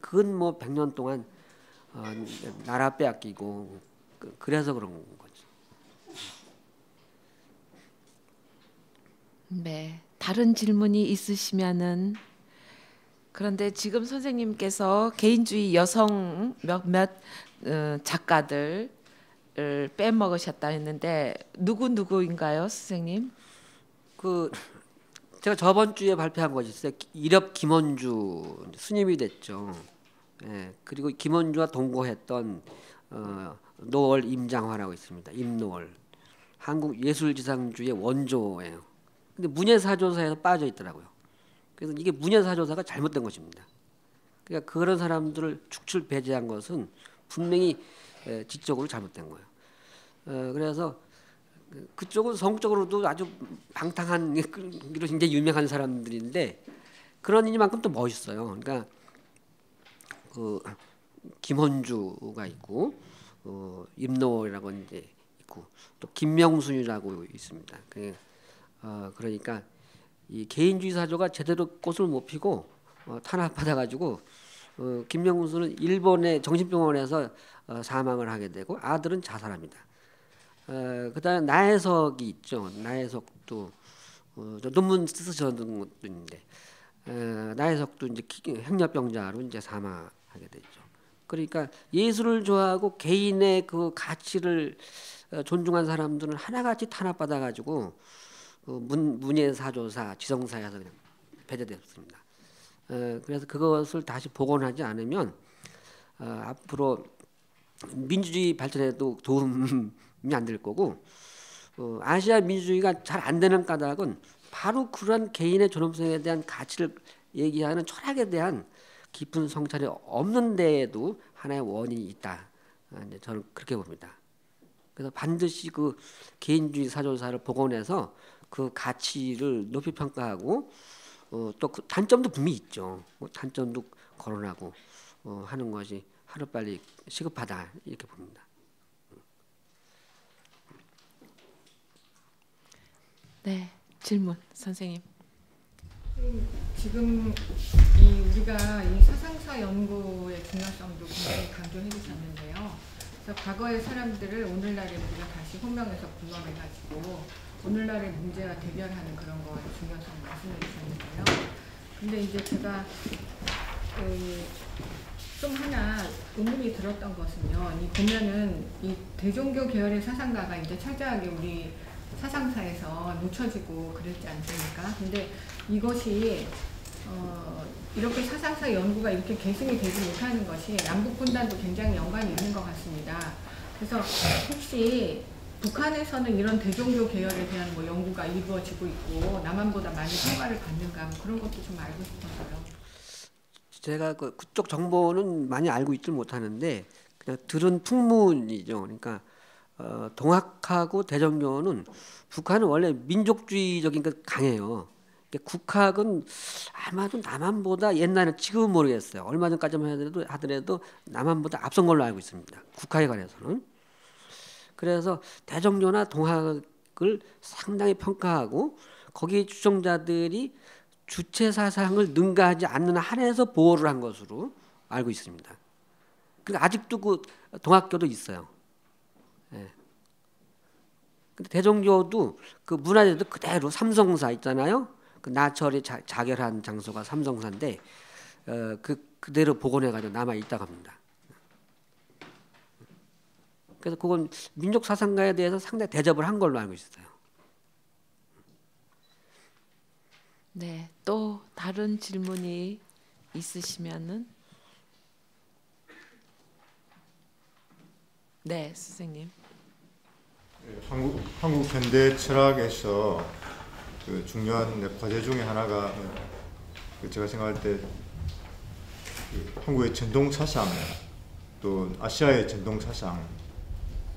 그건 뭐 100년 동안 나라 빼앗기고 그래서 그런 거죠. 네, 다른 질문이 있으시면은. 그런데 지금 선생님께서 개인주의 여성 몇몇 작가들을 빼먹으셨다 했는데 누구인가요, 선생님? 제가 저번 주에 발표한 것이 있어요. 이력 김원주 스님이 됐죠. 예, 그리고 김원주와 동거했던 노월 임장화라고 있습니다. 임노월. 한국 예술지상주의 원조예요. 근데 문예사조사에서 빠져 있더라고요. 그래서 이게 문예사조사가 잘못된 것입니다. 그러니까 그런 사람들을 축출 배제한 것은 분명히 지적으로 잘못된 거예요. 그래서 그쪽은 성적으로도 아주 방탕한 이런 굉장히 유명한 사람들인데 그런 이만큼 또 멋있어요. 그러니까 김원주가 있고 임노라고 이제 있고 또 김명순이라고 있습니다. 그러니까 이 개인주의 사조가 제대로 꽃을 못 피고 탄압받아 가지고 김명순은 일본의 정신병원에서 사망을 하게 되고 아들은 자살합니다. 그다음에 나혜석이 있죠. 나혜석도 논문 쓰셨던 것도 있는데 나혜석도 이제 행렬병자로 이제 사망하게 되죠. 그러니까 예술을 좋아하고 개인의 그 가치를 존중한 사람들은 하나같이 탄압받아 가지고 문예사조사 지성사에서 그냥 배제되었습니다. 그래서 그것을 다시 복원하지 않으면 앞으로 민주주의 발전에도 도움이 안 될 거고 아시아 민주주의가 잘 안 되는 까닭은 바로 그런 개인의 존엄성에 대한 가치를 얘기하는 철학에 대한 깊은 성찰이 없는 데에도 하나의 원인이 있다. 이제 저는 그렇게 봅니다. 그래서 반드시 그 개인주의 사조사를 복원해서 그 가치를 높이 평가하고 또 그 단점도 분명히 있죠. 단점도 거론하고 하는 것이 하루빨리 시급하다 이렇게 봅니다. 네, 질문 선생님. 지금 우리가 이 사상사 연구의 중요성도 굉장히 강조해 주셨는데요. 그래서 과거의 사람들을 오늘날에 우리가 다시 호명해서 불러내가지고 오늘날의 문제와 대결하는 그런 거의 중요성 말씀해 주셨는데요. 근데 이제 제가 좀 하나 의문이 들었던 것은요. 이 보면은 이 대종교 계열의 사상가가 이제 철저하게 우리 사상사에서 놓쳐지고 그랬지 않습니까? 근데 이것이 이렇게 사상사 연구가 이렇게 계승이 되지 못하는 것이 남북 분단도 굉장히 연관이 있는 것 같습니다. 그래서 혹시 북한에서는 이런 대종교 계열에 대한 뭐 연구가 이루어지고 있고 남한보다 많이 평가를 받는가 뭐 그런 것도 좀 알고 싶어서요. 제가 그쪽 정보는 많이 알고 있지 못하는데 그냥 들은 풍문이죠. 그러니까 동학하고 대종교는 북한은 원래 민족주의적인 게 강해요. 국학은 아마도 남한보다 옛날에 지금은 모르겠어요. 얼마 전까지만 하더라도 남한보다 앞선 걸로 알고 있습니다. 국학에 관해서는. 그래서 대종교나 동학을 상당히 평가하고 거기 주종자들이 주체 사상을 능가하지 않는 한에서 보호를 한 것으로 알고 있습니다. 그러니까 아직도 그 동학교도 있어요. 예. 근데 대종교도 그 문화재도 그대로 삼성사 있잖아요. 그 나철이 자결한 장소가 삼성사인데 그대로 복원해가지고 남아 있다고 합니다. 그래서 그건 민족 사상가에 대해서 상당히 대접을 한 걸로 알고 있어요. 네, 또 다른 질문이 있으시면은 네, 선생님. 한국 현대 철학에서 그 중요한 과제 중에 하나가 제가 생각할 때 한국의 전통 사상, 또 아시아의 전통 사상,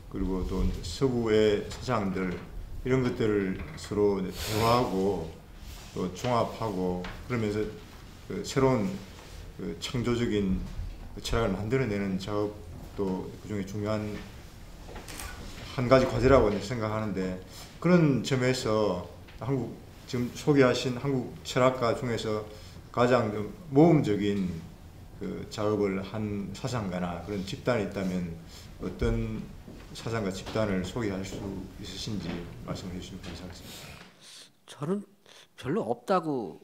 그리고 또 서구의 사상들 이런 것들을 서로 대화하고 또 종합하고 그러면서 그 새로운 그 창조적인 그 철학을 만들어내는 작업도 그중에 중요한 한 가지 과제라고 생각하는데, 그런 점에서 한국 지금 소개하신 한국 철학가 중에서 가장 모험적인 그 작업을 한 사상가나 그런 집단이 있다면 어떤 사상가 집단을 소개할 수 있으신지 말씀해 주시면 감사하겠습니다. 저는 별로 없다고.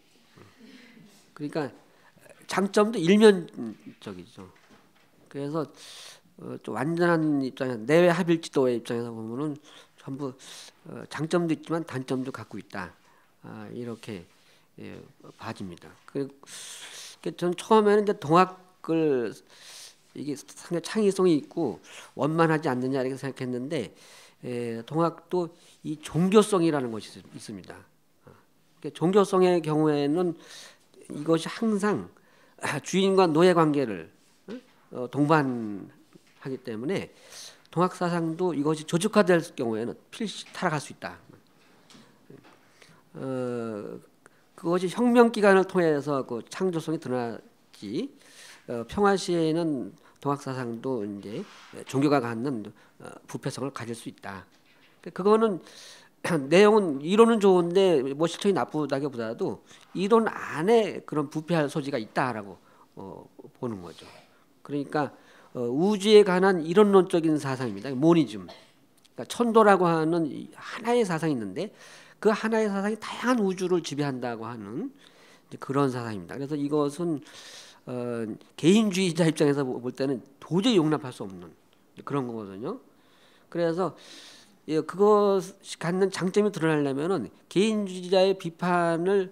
그러니까 장점도 일면적이죠. 그래서 좀 완전한 입장에서 내외 합일지도의 입장에서 보면은 전부 장점도 있지만 단점도 갖고 있다. 이렇게 봐집니다. 전 처음에는 이제 동학을 이게 상당히 창의성이 있고 원만하지 않느냐 이렇게 생각했는데, 동학도 이 종교성이라는 것이 있습니다. 종교성의 경우에는 이것이 항상 주인과 노예 관계를 동반하기 때문에 동학 사상도 이것이 조직화될 경우에는 필시 타락할 수 있다. 그것이 혁명 기간을 통해서 그 창조성이 드러나지, 평화 시에는 동학 사상도 이제 종교가 갖는 부패성을 가질 수 있다. 그거는 내용은 이론은 좋은데 뭐 실천이 나쁘다기보다도 이론 안에 그런 부패할 소지가 있다라고 보는 거죠. 그러니까 우주에 관한 이론론적인 사상입니다. 모니즘. 그러니까 천도라고 하는 하나의 사상이 있는데 그 하나의 사상이 다양한 우주를 지배한다고 하는 그런 사상입니다. 그래서 이것은 개인주의자 입장에서 볼 때는 도저히 용납할 수 없는 그런 거거든요. 그래서 그것이 갖는 장점이 드러나려면은 개인주의자의 비판을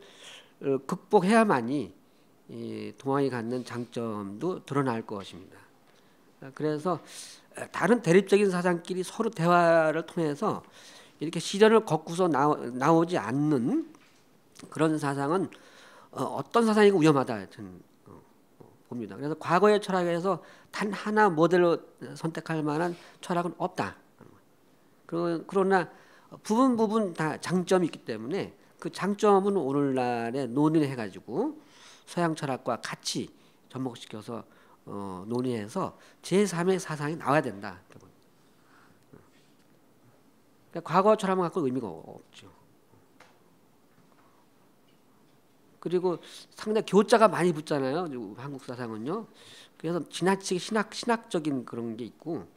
극복해야만이 동학이 갖는 장점도 드러날 것입니다. 그래서 다른 대립적인 사상끼리 서로 대화를 통해서 이렇게 시련을 겪고서 나오지 않는 그런 사상은 어떤 사상이고 위험하다 저는 봅니다. 그래서 과거의 철학에서 단 하나 모델로 선택할 만한 철학은 없다. 그러나 부분 다 장점이 있기 때문에 그 장점은 오늘날에 논의해가지고 서양 철학과 같이 접목시켜서 논의해서 제3의 사상이 나와야 된다. 그러니까 과거 철학만 갖고 의미가 없죠. 그리고 상당히 교자가 많이 붙잖아요. 한국 사상은요. 그래서 지나치게 신학적인 그런 게 있고,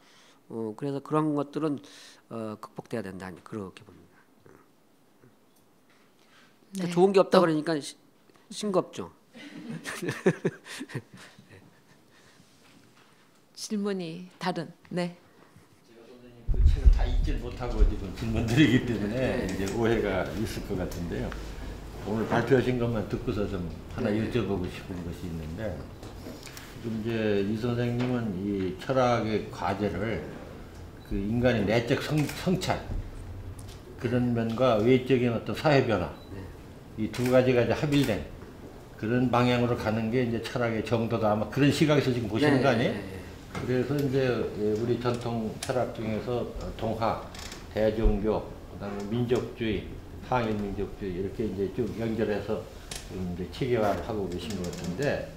그래서 그런 것들은 극복돼야 된다. 그렇게 봅니다. 네. 좋은 게 없다 그러니까 싱겁죠. 질문이 다른. 네. 제가 선생님 그 책을 다 읽지 못하고 지금 질문드리기 때문에 이제 오해가 있을 것 같은데요. 오늘 발표하신 것만 듣고서 좀 하나 여쭤보고 싶은 것이 있는데, 지금 이제 이 선생님은 이 철학의 과제를 그 인간의 내적 성찰 그런 면과 외적인 어떤 사회 변화 이 두 가지가 이제 합일된 그런 방향으로 가는 게 이제 철학의 정도다, 아마 그런 시각에서 지금 보시는 거 아니에요? 그래서 이제 우리 전통 철학 중에서 동학, 대종교, 그다음에 민족주의, 항일 민족주의 이렇게 이제 쭉 연결해서 지금 이제 체계화를 하고 계신 것 같은데,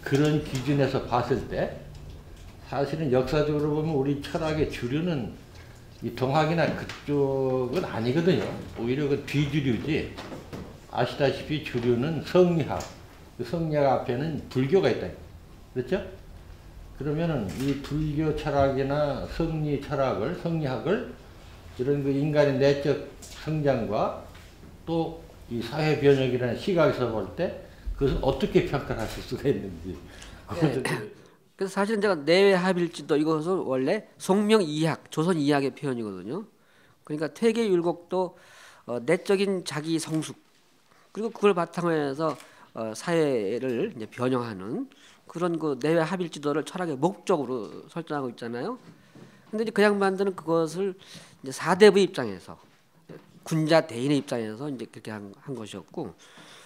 그런 기준에서 봤을 때 사실은 역사적으로 보면 우리 철학의 주류는 이 동학이나 그쪽은 아니거든요. 오히려 그 뒤주류지. 아시다시피 주류는 성리학, 그 성리학 앞에는 불교가 있다. 그렇죠? 그러면은 이 불교 철학이나 성리 철학을, 성리학을 이런 그 인간의 내적 성장과 또 이 사회 변혁이라는 시각에서 볼 때 그것은 어떻게 평가를 하실 수가 있는지. 그래서 사실은 제가 내외합일지도 이것은 원래 송명 이학, 조선 이학의 표현이거든요. 그러니까 퇴계율곡도 내적인 자기 성숙, 그리고 그걸 바탕으로 해서 사회를 이제 변형하는 그런 그 내외합일지도를 철학의 목적으로 설정하고 있잖아요. 근데 이제 그 양반들은 그것을 이제 사대부의 입장에서, 군자 대인의 입장에서 이제 그렇게 한 것이었고,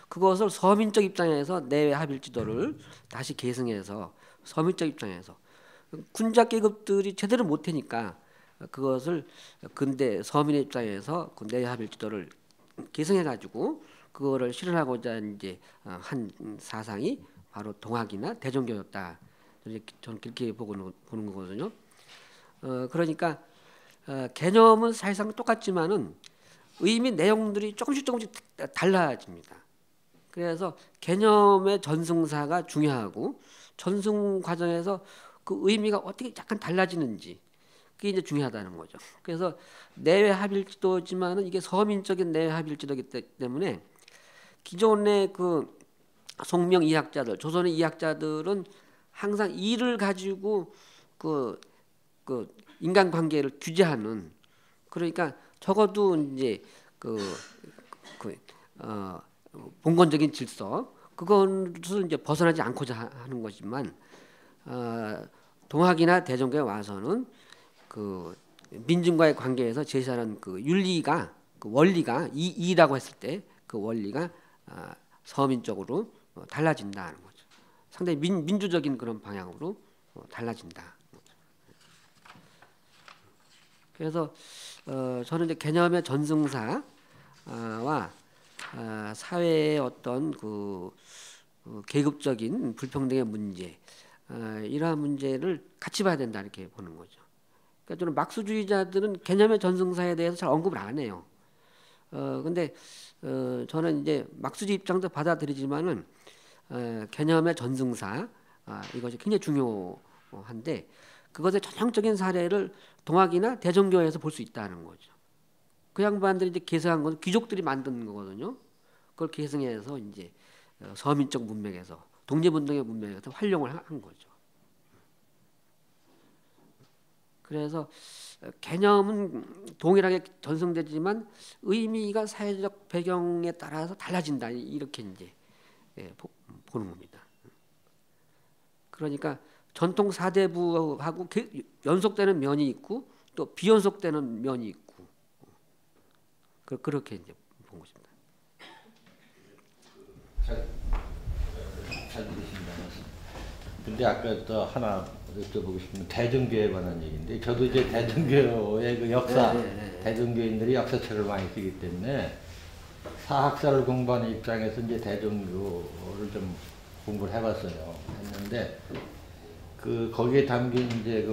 그것을 서민적 입장에서 내외합일지도를 다시 계승해서 서민적 입장에서 군자 계급들이 제대로 못하니까 그것을 근대 서민의 입장에서 그 내외합일지도를 계승해가지고 그거를 실현하고자 이제 한 사상이 바로 동학이나 대종교였다. 저는 그렇게 보는 거거든요. 그러니까 개념은 사실상 똑같지만은 의미 내용들이 조금씩 달라집니다. 그래서 개념의 전승사가 중요하고 전승 과정에서 그 의미가 어떻게 약간 달라지는지 그게 이제 중요하다는 거죠. 그래서 내외 합일지도지만은 이게 서민적인 내외 합일지도이기 때문에 기존의 그 송명 이학자들, 조선의 이학자들은 항상 이를 가지고 그 인간관계를 규제하는, 그러니까 적어도 이제 봉건적인 질서 그것을 이제 벗어나지 않고자 하는 거지만 동학이나 대종교에 와서는 그 민중과의 관계에서 제시하는 그 윤리가 그 원리가 이라고 했을 때 그 원리가 서민적으로 달라진다는 거죠. 상당히 민주적인 그런 방향으로 달라진다. 그래서 저는 이제 개념의 전승사와 사회의 어떤 그 계급적인 불평등의 문제, 이러한 문제를 같이 봐야 된다 이렇게 보는 거죠. 그러니까 저는 막수주의자들은 개념의 전승사에 대해서 잘 언급을 안 해요. 근데 저는 이제 막수주의 입장도 받아들이지만은 개념의 전승사 이것이 굉장히 중요한데 그것의 전형적인 사례를 동학이나 대종교에서 볼 수 있다는 거죠. 그 양반들이 이제 계승한 건 귀족들이 만든 거거든요. 그걸 계승해서 이제 서민적 문명에서 독립운동의 문명에서 활용을 한 거죠. 그래서 개념은 동일하게 전승되지만 의미가 사회적 배경에 따라서 달라진다 이렇게 이제 보는 겁니다. 그러니까 전통 사대부하고 연속되는 면이 있고 또 비연속되는 면이 있고 그렇게 이제 본 것입니다. 잘 들으신다. 근데 아까 또 하나 여쭤보고 싶은 대종교에 관한 얘기인데 저도 이제 대종교의 그 역사, 대종교인들이 역사책을 많이 쓰기 때문에 사학사를 공부하는 입장에서 이제 대종교를 좀 공부를 해봤어요. 했는데 그 거기에 담긴 이제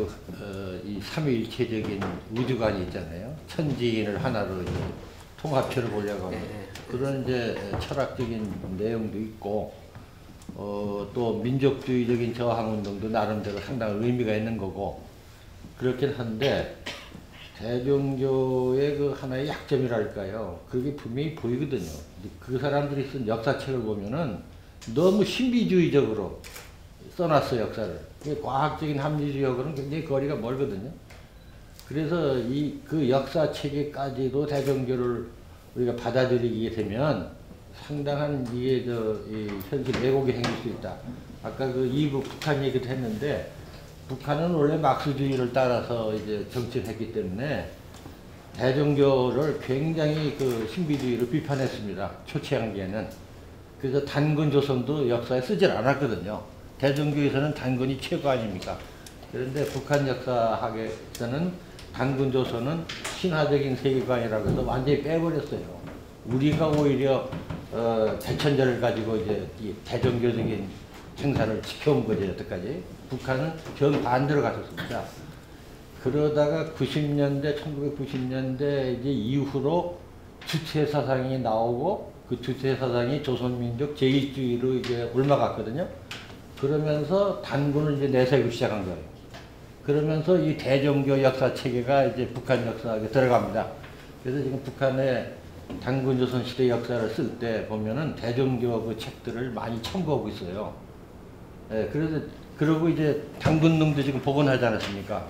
이 삼위일체적인 우주관이 있잖아요. 천지인을 하나로 이제 통합체를 보려고 하는 그런 이제 철학적인 내용도 있고 또 민족주의적인 저항운동도 나름대로 상당한 의미가 있는 거고 그렇긴 한데 대종교의 그 하나의 약점이랄까요. 그게 분명히 보이거든요. 그 사람들이 쓴 역사책을 보면은 너무 신비주의적으로 써놨어요, 역사를. 과학적인 합리주의하고는 굉장히 거리가 멀거든요. 그래서 그 역사 체계까지도 대종교를 우리가 받아들이게 되면 상당한 이게 이 현실 왜곡이 생길 수 있다. 아까 그 2부 북한 얘기도 했는데 북한은 원래 막수주의를 따라서 이제 정치를 했기 때문에 대종교를 굉장히 그 신비주의를 비판했습니다. 초창기에는. 그래서 단군 조선도 역사에 쓰질 않았거든요. 대종교에서는 단군이 최고 아닙니까? 그런데 북한 역사학에서는 단군 조선은 신화적인 세계관이라고 해서 완전히 빼버렸어요. 우리가 오히려 대천절을 가지고 이제 이 대종교적인 행사를 지켜온 거죠, 여태까지. 북한은 정반대로 갔었습니다. 그러다가 1990년대 이제 이후로 주체 사상이 나오고 그 주체 사상이 조선민족 제1주의로 이제 올라갔거든요. 그러면서 단군을 이제 내세우기 시작한 거예요. 그러면서 이 대종교 역사 체계가 이제 북한 역사에 들어갑니다. 그래서 지금 북한의 단군 조선 시대 역사를 쓸 때 보면은 대종교 그 책들을 많이 첨부하고 있어요. 예, 그래서 그러고 이제 단군릉도 지금 복원하지 않았습니까?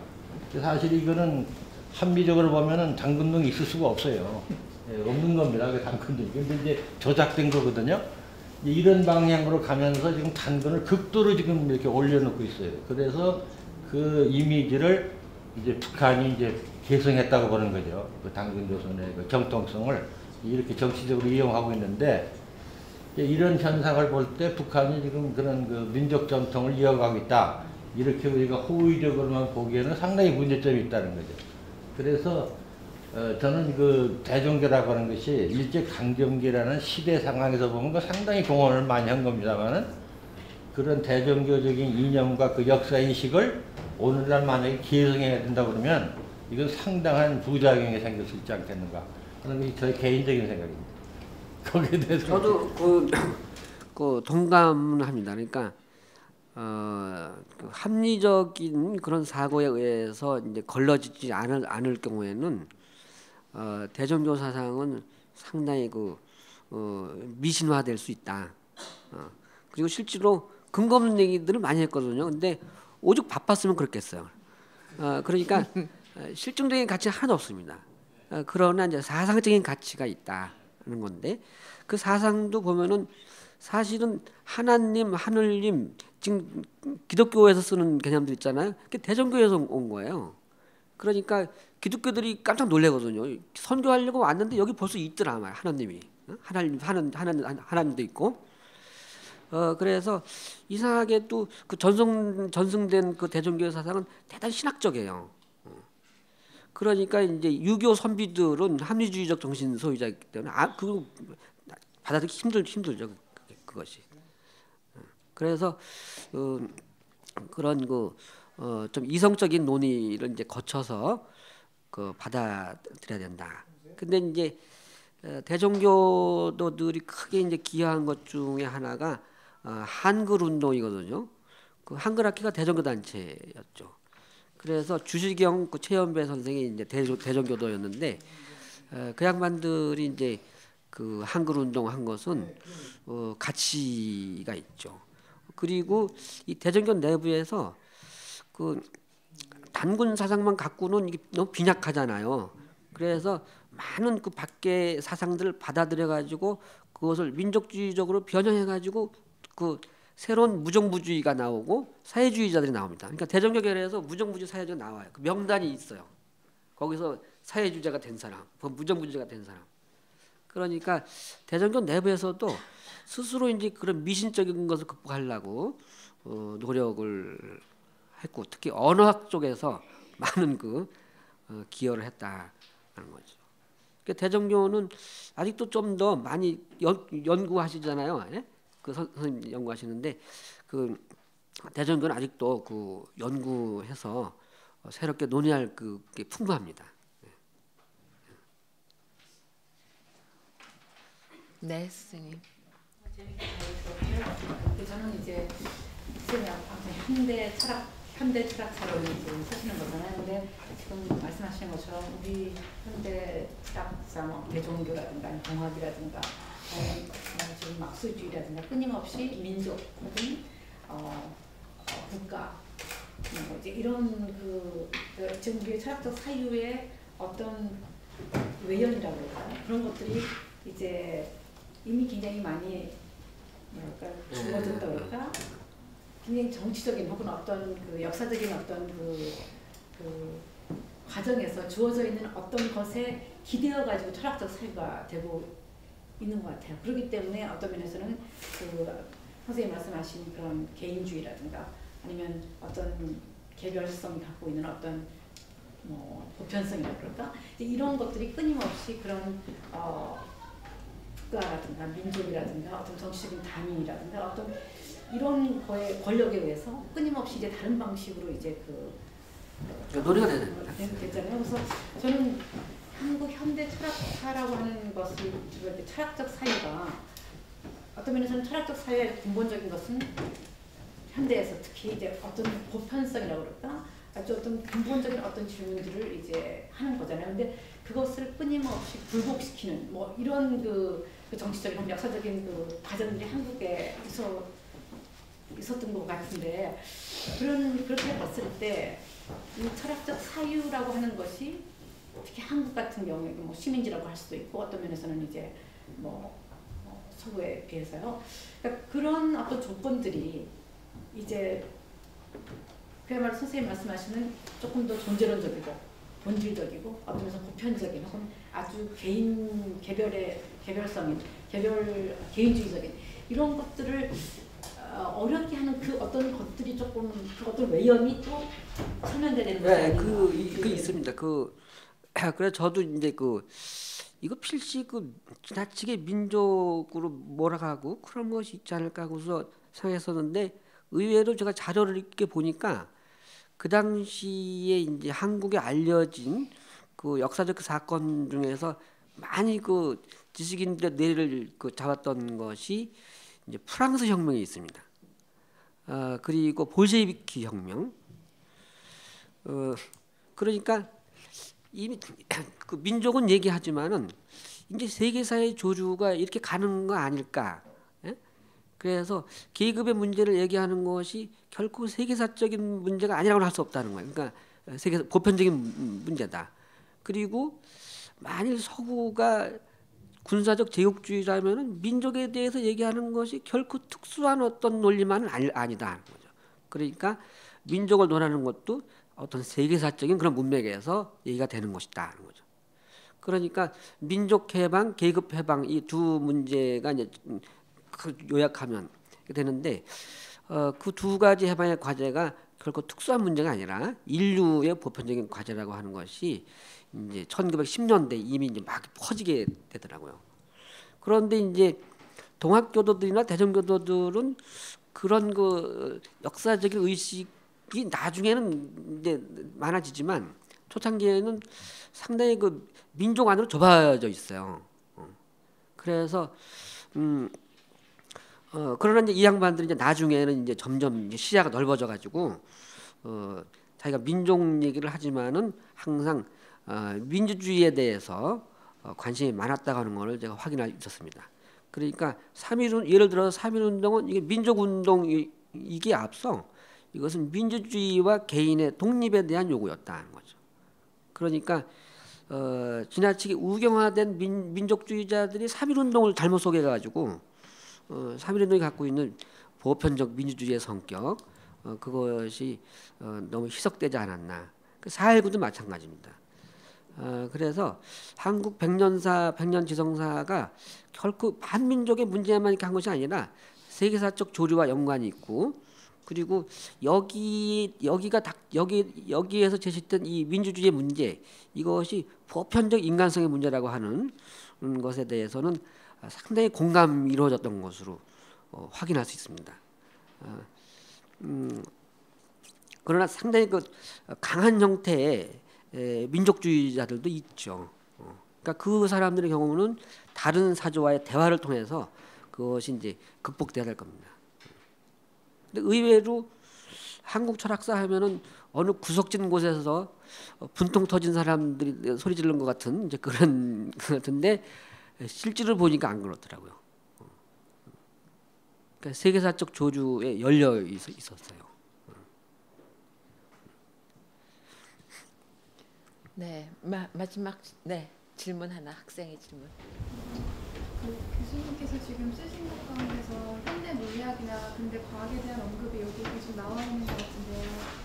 사실 이거는 합리적으로 보면은 단군릉이 있을 수가 없어요. 예, 없는 겁니다. 그 단군릉. 근데 이제 조작된 거거든요. 이런 방향으로 가면서 지금 단군을 극도로 지금 이렇게 올려놓고 있어요. 그래서 그 이미지를 이제 북한이 이제 계승했다고 보는 거죠. 그 단군 조선의 그 정통성을 이렇게 정치적으로 이용하고 있는데 이런 현상을 볼 때 북한이 지금 그런 그 민족 전통을 이어가고 있다. 이렇게 우리가 호의적으로만 보기에는 상당히 문제점이 있다는 거죠. 그래서 저는 그 대종교라고 하는 것이 일제강점기라는 시대 상황에서 보면 그 상당히 공헌을 많이 한 겁니다만은 그런 대종교적인 이념과 그 역사인식을 오늘날 만약에 계승해야 된다 그러면 이건 상당한 부작용이 생길 수 있지 않겠는가 하는 것이 저의 개인적인 생각입니다. 거기에 대해서 저도 그 동감합니다. 그러니까 그 합리적인 그런 사고에 의해서 이제 걸러지지 않을 경우에는 대종교 사상은 상당히 미신화될 수 있다. 그리고 실제로 근거 없는 얘기들을 많이 했거든요. 근데 오죽 바빴으면 그렇겠어요. 그러니까 실증적인 가치는 하나도 없습니다. 그러나 이제 사상적인 가치가 있다는 건데 그 사상도 보면은 사실은 하나님, 하늘님 지금 기독교에서 쓰는 개념들 있잖아요. 그게 대종교에서 온 거예요. 그러니까 기독교들이 깜짝 놀래거든요. 선교하려고 왔는데 여기 벌써 있더라 말 하나님이 하나님도 있고. 그래서 이상하게 또 그 전승된 그 대종교 사상은 대단히 신학적이에요. 그러니까 이제 유교 선비들은 합리주의적 정신 소유자이기 때문에 그거 받아들이기 힘들죠 그것이. 그래서 그런 좀 이성적인 논의를 이제 거쳐서 받아들여야 된다. 근데 이제 대종교도들이 크게 이제 기여한 것 중에 하나가 한글 운동이거든요. 그 한글학회가 대종교 단체였죠. 그래서 주시경 최연배 선생이 이제 대종교도였는데 그 양반들이 이제 그 한글 운동한 것은 가치가 있죠. 그리고 이 대종교 내부에서 그 단군 사상만 갖고는 이게 너무 빈약하잖아요. 그래서 많은 그 밖의 사상들을 받아들여 가지고 그것을 민족주의적으로 변형해 가지고 그 새로운 무정부주의가 나오고 사회주의자들이 나옵니다. 그러니까 대종교 계열에서 무정부주의 사회주의가 나와요. 그 명단이 있어요. 거기서 사회주의자가 된 사람, 무정부주의자가 된 사람. 그러니까 대종교 내부에서도 스스로 이제 그런 미신적인 것을 극복하려고 노력을 했고 특히 언어학 쪽에서 많은 기여를 했다는 거죠. 그러니까 대종교는 아직도 좀 더 많이 연구하시잖아요. 예? 그 선생님 연구하시는데 그 대종교는 아직도 연구해서 새롭게 논의할 게 풍부합니다. 네, 선생님. 저는 이제 현대 철학사를 이제 쓰시는 거잖아요. 근데 지금 말씀하시는 것처럼 우리 현대 철학사, 대종교라든가 공학이라든가 지금 막수주의라든가 끊임없이 민족 혹은 국가 이제 이런 지금 우리의 철학적 사유의 어떤 외연이라고 할까요? 그런 것들이 이제 이미 굉장히 많이 줄어들었다 그럴까? 굉장히 정치적인 혹은 어떤 역사적인 어떤 과정에서 주어져 있는 어떤 것에 기대어 가지고 철학적 사유가 되고 있는 것 같아요. 그렇기 때문에 어떤 면에서는 선생님 말씀하신 그런 개인주의라든가 아니면 어떤 개별성이 갖고 있는 어떤 보편성이라고 그럴까? 이런 것들이 끊임없이 그런 국가라든가 민족이라든가 어떤 정치적인 당위라든가 어떤 이런 거에 권력에 의해서 끊임없이 이제 다른 방식으로 이제 논의가 되는 됐잖아요. 그래서 저는 한국 현대 철학사라고 하는 것을 주로 철학적 사유가 어떤 면에서는 철학적 사유의 근본적인 것은 현대에서 특히 이제 어떤 보편성이라고 그럴까? 아주 어떤 근본적인 어떤 질문들을 이제 하는 거잖아요. 근데 그것을 끊임없이 굴복시키는 이런 그 정치적인 역사적인 과정들이 한국에 있었던 것 같은데 그렇게 봤을 때 이 철학적 사유라고 하는 것이 특히 한국 같은 경우에 시민지라고 할 수도 있고 어떤 면에서는 이제 서구에 비해서요. 그러니까 그런 어떤 조건들이 이제 그야말로 선생님 말씀하시는 조금 더 존재론적이고 본질적이고 어떤 면에서 보편적인 혹은 아주 개별성인 개인주의적인 이런 것들을 어렵게 하는 그 어떤 것들이 조금 그 어떤 외연이 또 설명되는 거예요. 네, 그 있습니다. 그래서 저도 이제 이거 필시 지나치게 민족으로 몰아가고 그런 것이 있지 않을까 하고서 생각했었는데 의외로 제가 자료를 이렇게 보니까 그 당시에 이제 한국에 알려진 그 역사적 사건 중에서 많이 지식인들의 뇌를 잡았던 것이 이제 프랑스 혁명이 있습니다. 그리고 볼셰비키 혁명. 그러니까 이미 그 민족은 얘기하지만은 이제 세계사의 조류가 이렇게 가는 거 아닐까? 예? 그래서 계급의 문제를 얘기하는 것이 결코 세계사적인 문제가 아니라고 할 수 없다는 거예요. 그러니까 세계 보편적인 문제다. 그리고 만일 서구가 군사적 제국주의라면은 민족에 대해서 얘기하는 것이 결코 특수한 어떤 논리만은 아니다 하는 거죠. 그러니까 민족을 논하는 것도 어떤 세계사적인 그런 문맥에서 얘기가 되는 것이다 하는 거죠. 그러니까 민족 해방, 계급 해방 이 두 문제가 이제 요약하면 되는데 그 두 가지 해방의 과제가 결코 특수한 문제가 아니라 인류의 보편적인 과제라고 하는 것이 이제 1910년대 이미 이제 막 퍼지게 되더라고요. 그런데 이제 동학교도들이나 대전교도들은 그런 역사적인 의식이 나중에는 이제 많아지지만 초창기에는 상당히 민족 안으로 좁아져 있어요. 그래서 그러나 이제 이 양반들이 이제 나중에는 이제 점점 이제 시야가 넓어져 가지고 자기가 민족 얘기를 하지만은 항상 민주주의에 대해서 관심이 많았다고 하는 것을 제가 확인할 수 있었습니다. 그러니까 예를 들어서 3.1운동은 이게 민족운동이기에 앞서 이것은 민주주의와 개인의 독립에 대한 요구였다는 거죠. 그러니까 지나치게 우경화된 민족주의자들이 3.1운동을 잘못 소개해가지고 3.1운동이 갖고 있는 보편적 민주주의의 성격 그것이 너무 희석되지 않았나. 4.19도 마찬가지입니다. 그래서 한국 백년 지성사가 결코 반민족의 문제만 이렇게 한 것이 아니라 세계사적 조류와 연관이 있고 그리고 여기에서 제시된 이 민주주의의 문제 이것이 보편적 인간성의 문제라고 하는 것에 대해서는 상당히 공감이 이루어졌던 것으로 확인할 수 있습니다. 그러나 상당히 강한 형태의 민족주의자들도 있죠. 그러니까 그 사람들의 경우는 다른 사조와의 대화를 통해서 그것이 이제 극복돼야 될 겁니다. 근데 의외로 한국 철학사 하면은 어느 구석진 곳에서 분통 터진 사람들이 소리 지르는 것 같은 이제 그런 것 같은데 실제로 보니까 안 그렇더라고요. 그러니까 세계사적 조류에 열려 있었어요. 네, 마지막 질문 하나 학생의 질문. 교수님께서 지금 쓰신 것 가운데서 현대 물리학이나 근대 과학에 대한 언급이 여기 계속 나와 있는 것 같은데요.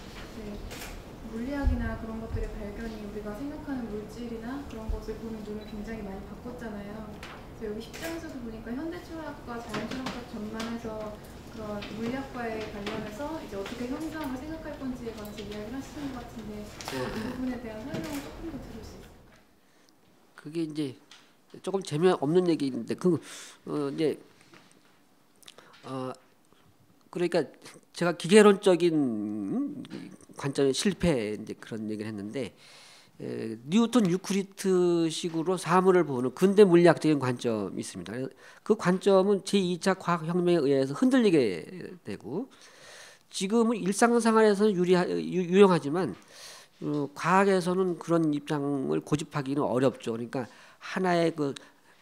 물리학이나 그런 것들의 발견이 우리가 생각하는 물질이나 그런 것을 보는 눈을 굉장히 많이 바꿨잖아요. 그래서 여기 10장에서도 보니까 현대 철학과 자연 철학적 전망에서 그런 물리학과에 관련해서 이제 어떻게 현상을 생각할 건지에 관해서 이야기를 하시는 것 같은데 이 부분에 대한 설명을 조금 더 들을 수 있을까요? 그게 이제 조금 재미없는 얘기인데 그러니까 제가 기계론적인 관점의 실패 이제 그런 얘기를 했는데 뉴턴 유클리드식으로 사물을 보는 근대 물리학적인 관점이 있습니다. 그 관점은 제2차 과학혁명에 의해서 흔들리게 되고 지금은 일상생활에서는 유용하지만 과학에서는 그런 입장을 고집하기는 어렵죠. 그러니까 하나의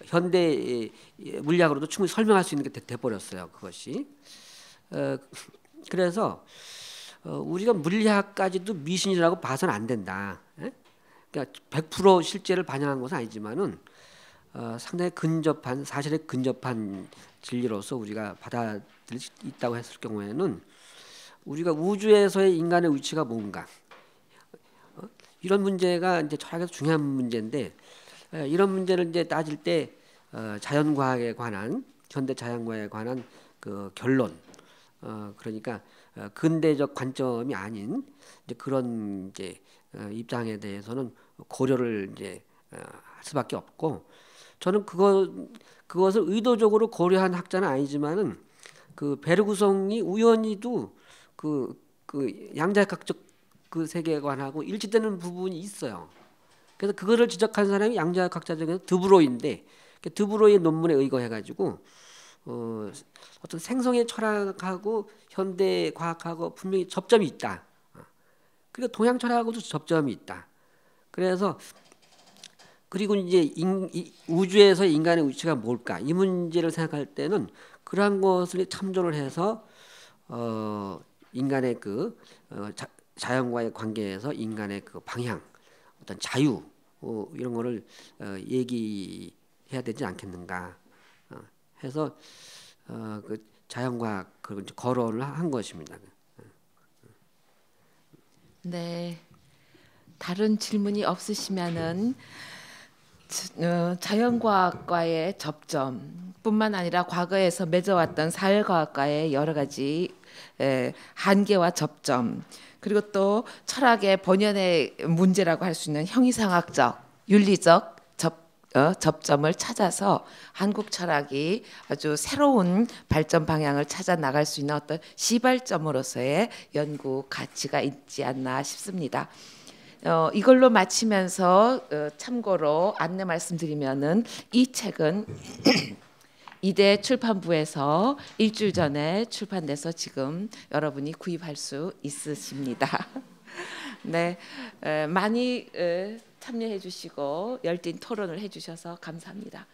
현대 물리학으로도 충분히 설명할 수 있는 게 돼버렸어요. 그것이. 그래서 우리가 물리학까지도 미신이라고 봐서는 안 된다. 그러니까 100% 실제를 반영한 것은 아니지만은 상당히 근접한 사실에 근접한 진리로서 우리가 받아들일 수 있다고 했을 경우에는 우리가 우주에서의 인간의 위치가 뭔가 이런 문제가 이제 철학에서 중요한 문제인데 이런 문제를 이제 따질 때 자연과학에 관한 현대 자연과학에 관한 그 결론 그러니까 근대적 관점이 아닌 이제 그런 이제 입장에 대해서는 고려를 이제 할 수밖에 없고, 저는 그것을 의도적으로 고려한 학자는 아니지만은 그 베르구성이 우연히도 그 양자역학적 그 세계관하고 일치되는 부분이 있어요. 그래서 그거를 지적한 사람이 양자역학자 중에서 드브로이인데, 드브로이의 논문에 의거해가지고 어떤 생성의 철학하고 현대 과학하고 분명히 접점이 있다. 그리고 동양 철학하고도 접점이 있다. 그래서 그리고 이제 우주에서 인간의 위치가 뭘까, 이 문제를 생각할 때는 그러한 것을 참조를 해서 인간의 그 자연과의 관계에서 인간의 그 방향, 어떤 자유 이런 거를 얘기해야 되지 않겠는가 해서 그 자연과학 그 거론을 한 것입니다. 네, 다른 질문이 없으시면은 자연과학과의 접점뿐만 아니라 과거에서 맺어왔던 사회과학과의 여러 가지 한계와 접점, 그리고 또 철학의 본연의 문제라고 할 수 있는 형이상학적, 윤리적 접점을 찾아서 한국 철학이 아주 새로운 발전 방향을 찾아 나갈 수 있는 어떤 시발점으로서의 연구 가치가 있지 않나 싶습니다. 이걸로 마치면서 참고로 안내 말씀드리면은 이 책은 이대 출판부에서 일주일 전에 출판돼서 지금 여러분이 구입할 수 있으십니다. 네, 많이 참여해 주시고 열띤 토론을 해 주셔서 감사합니다.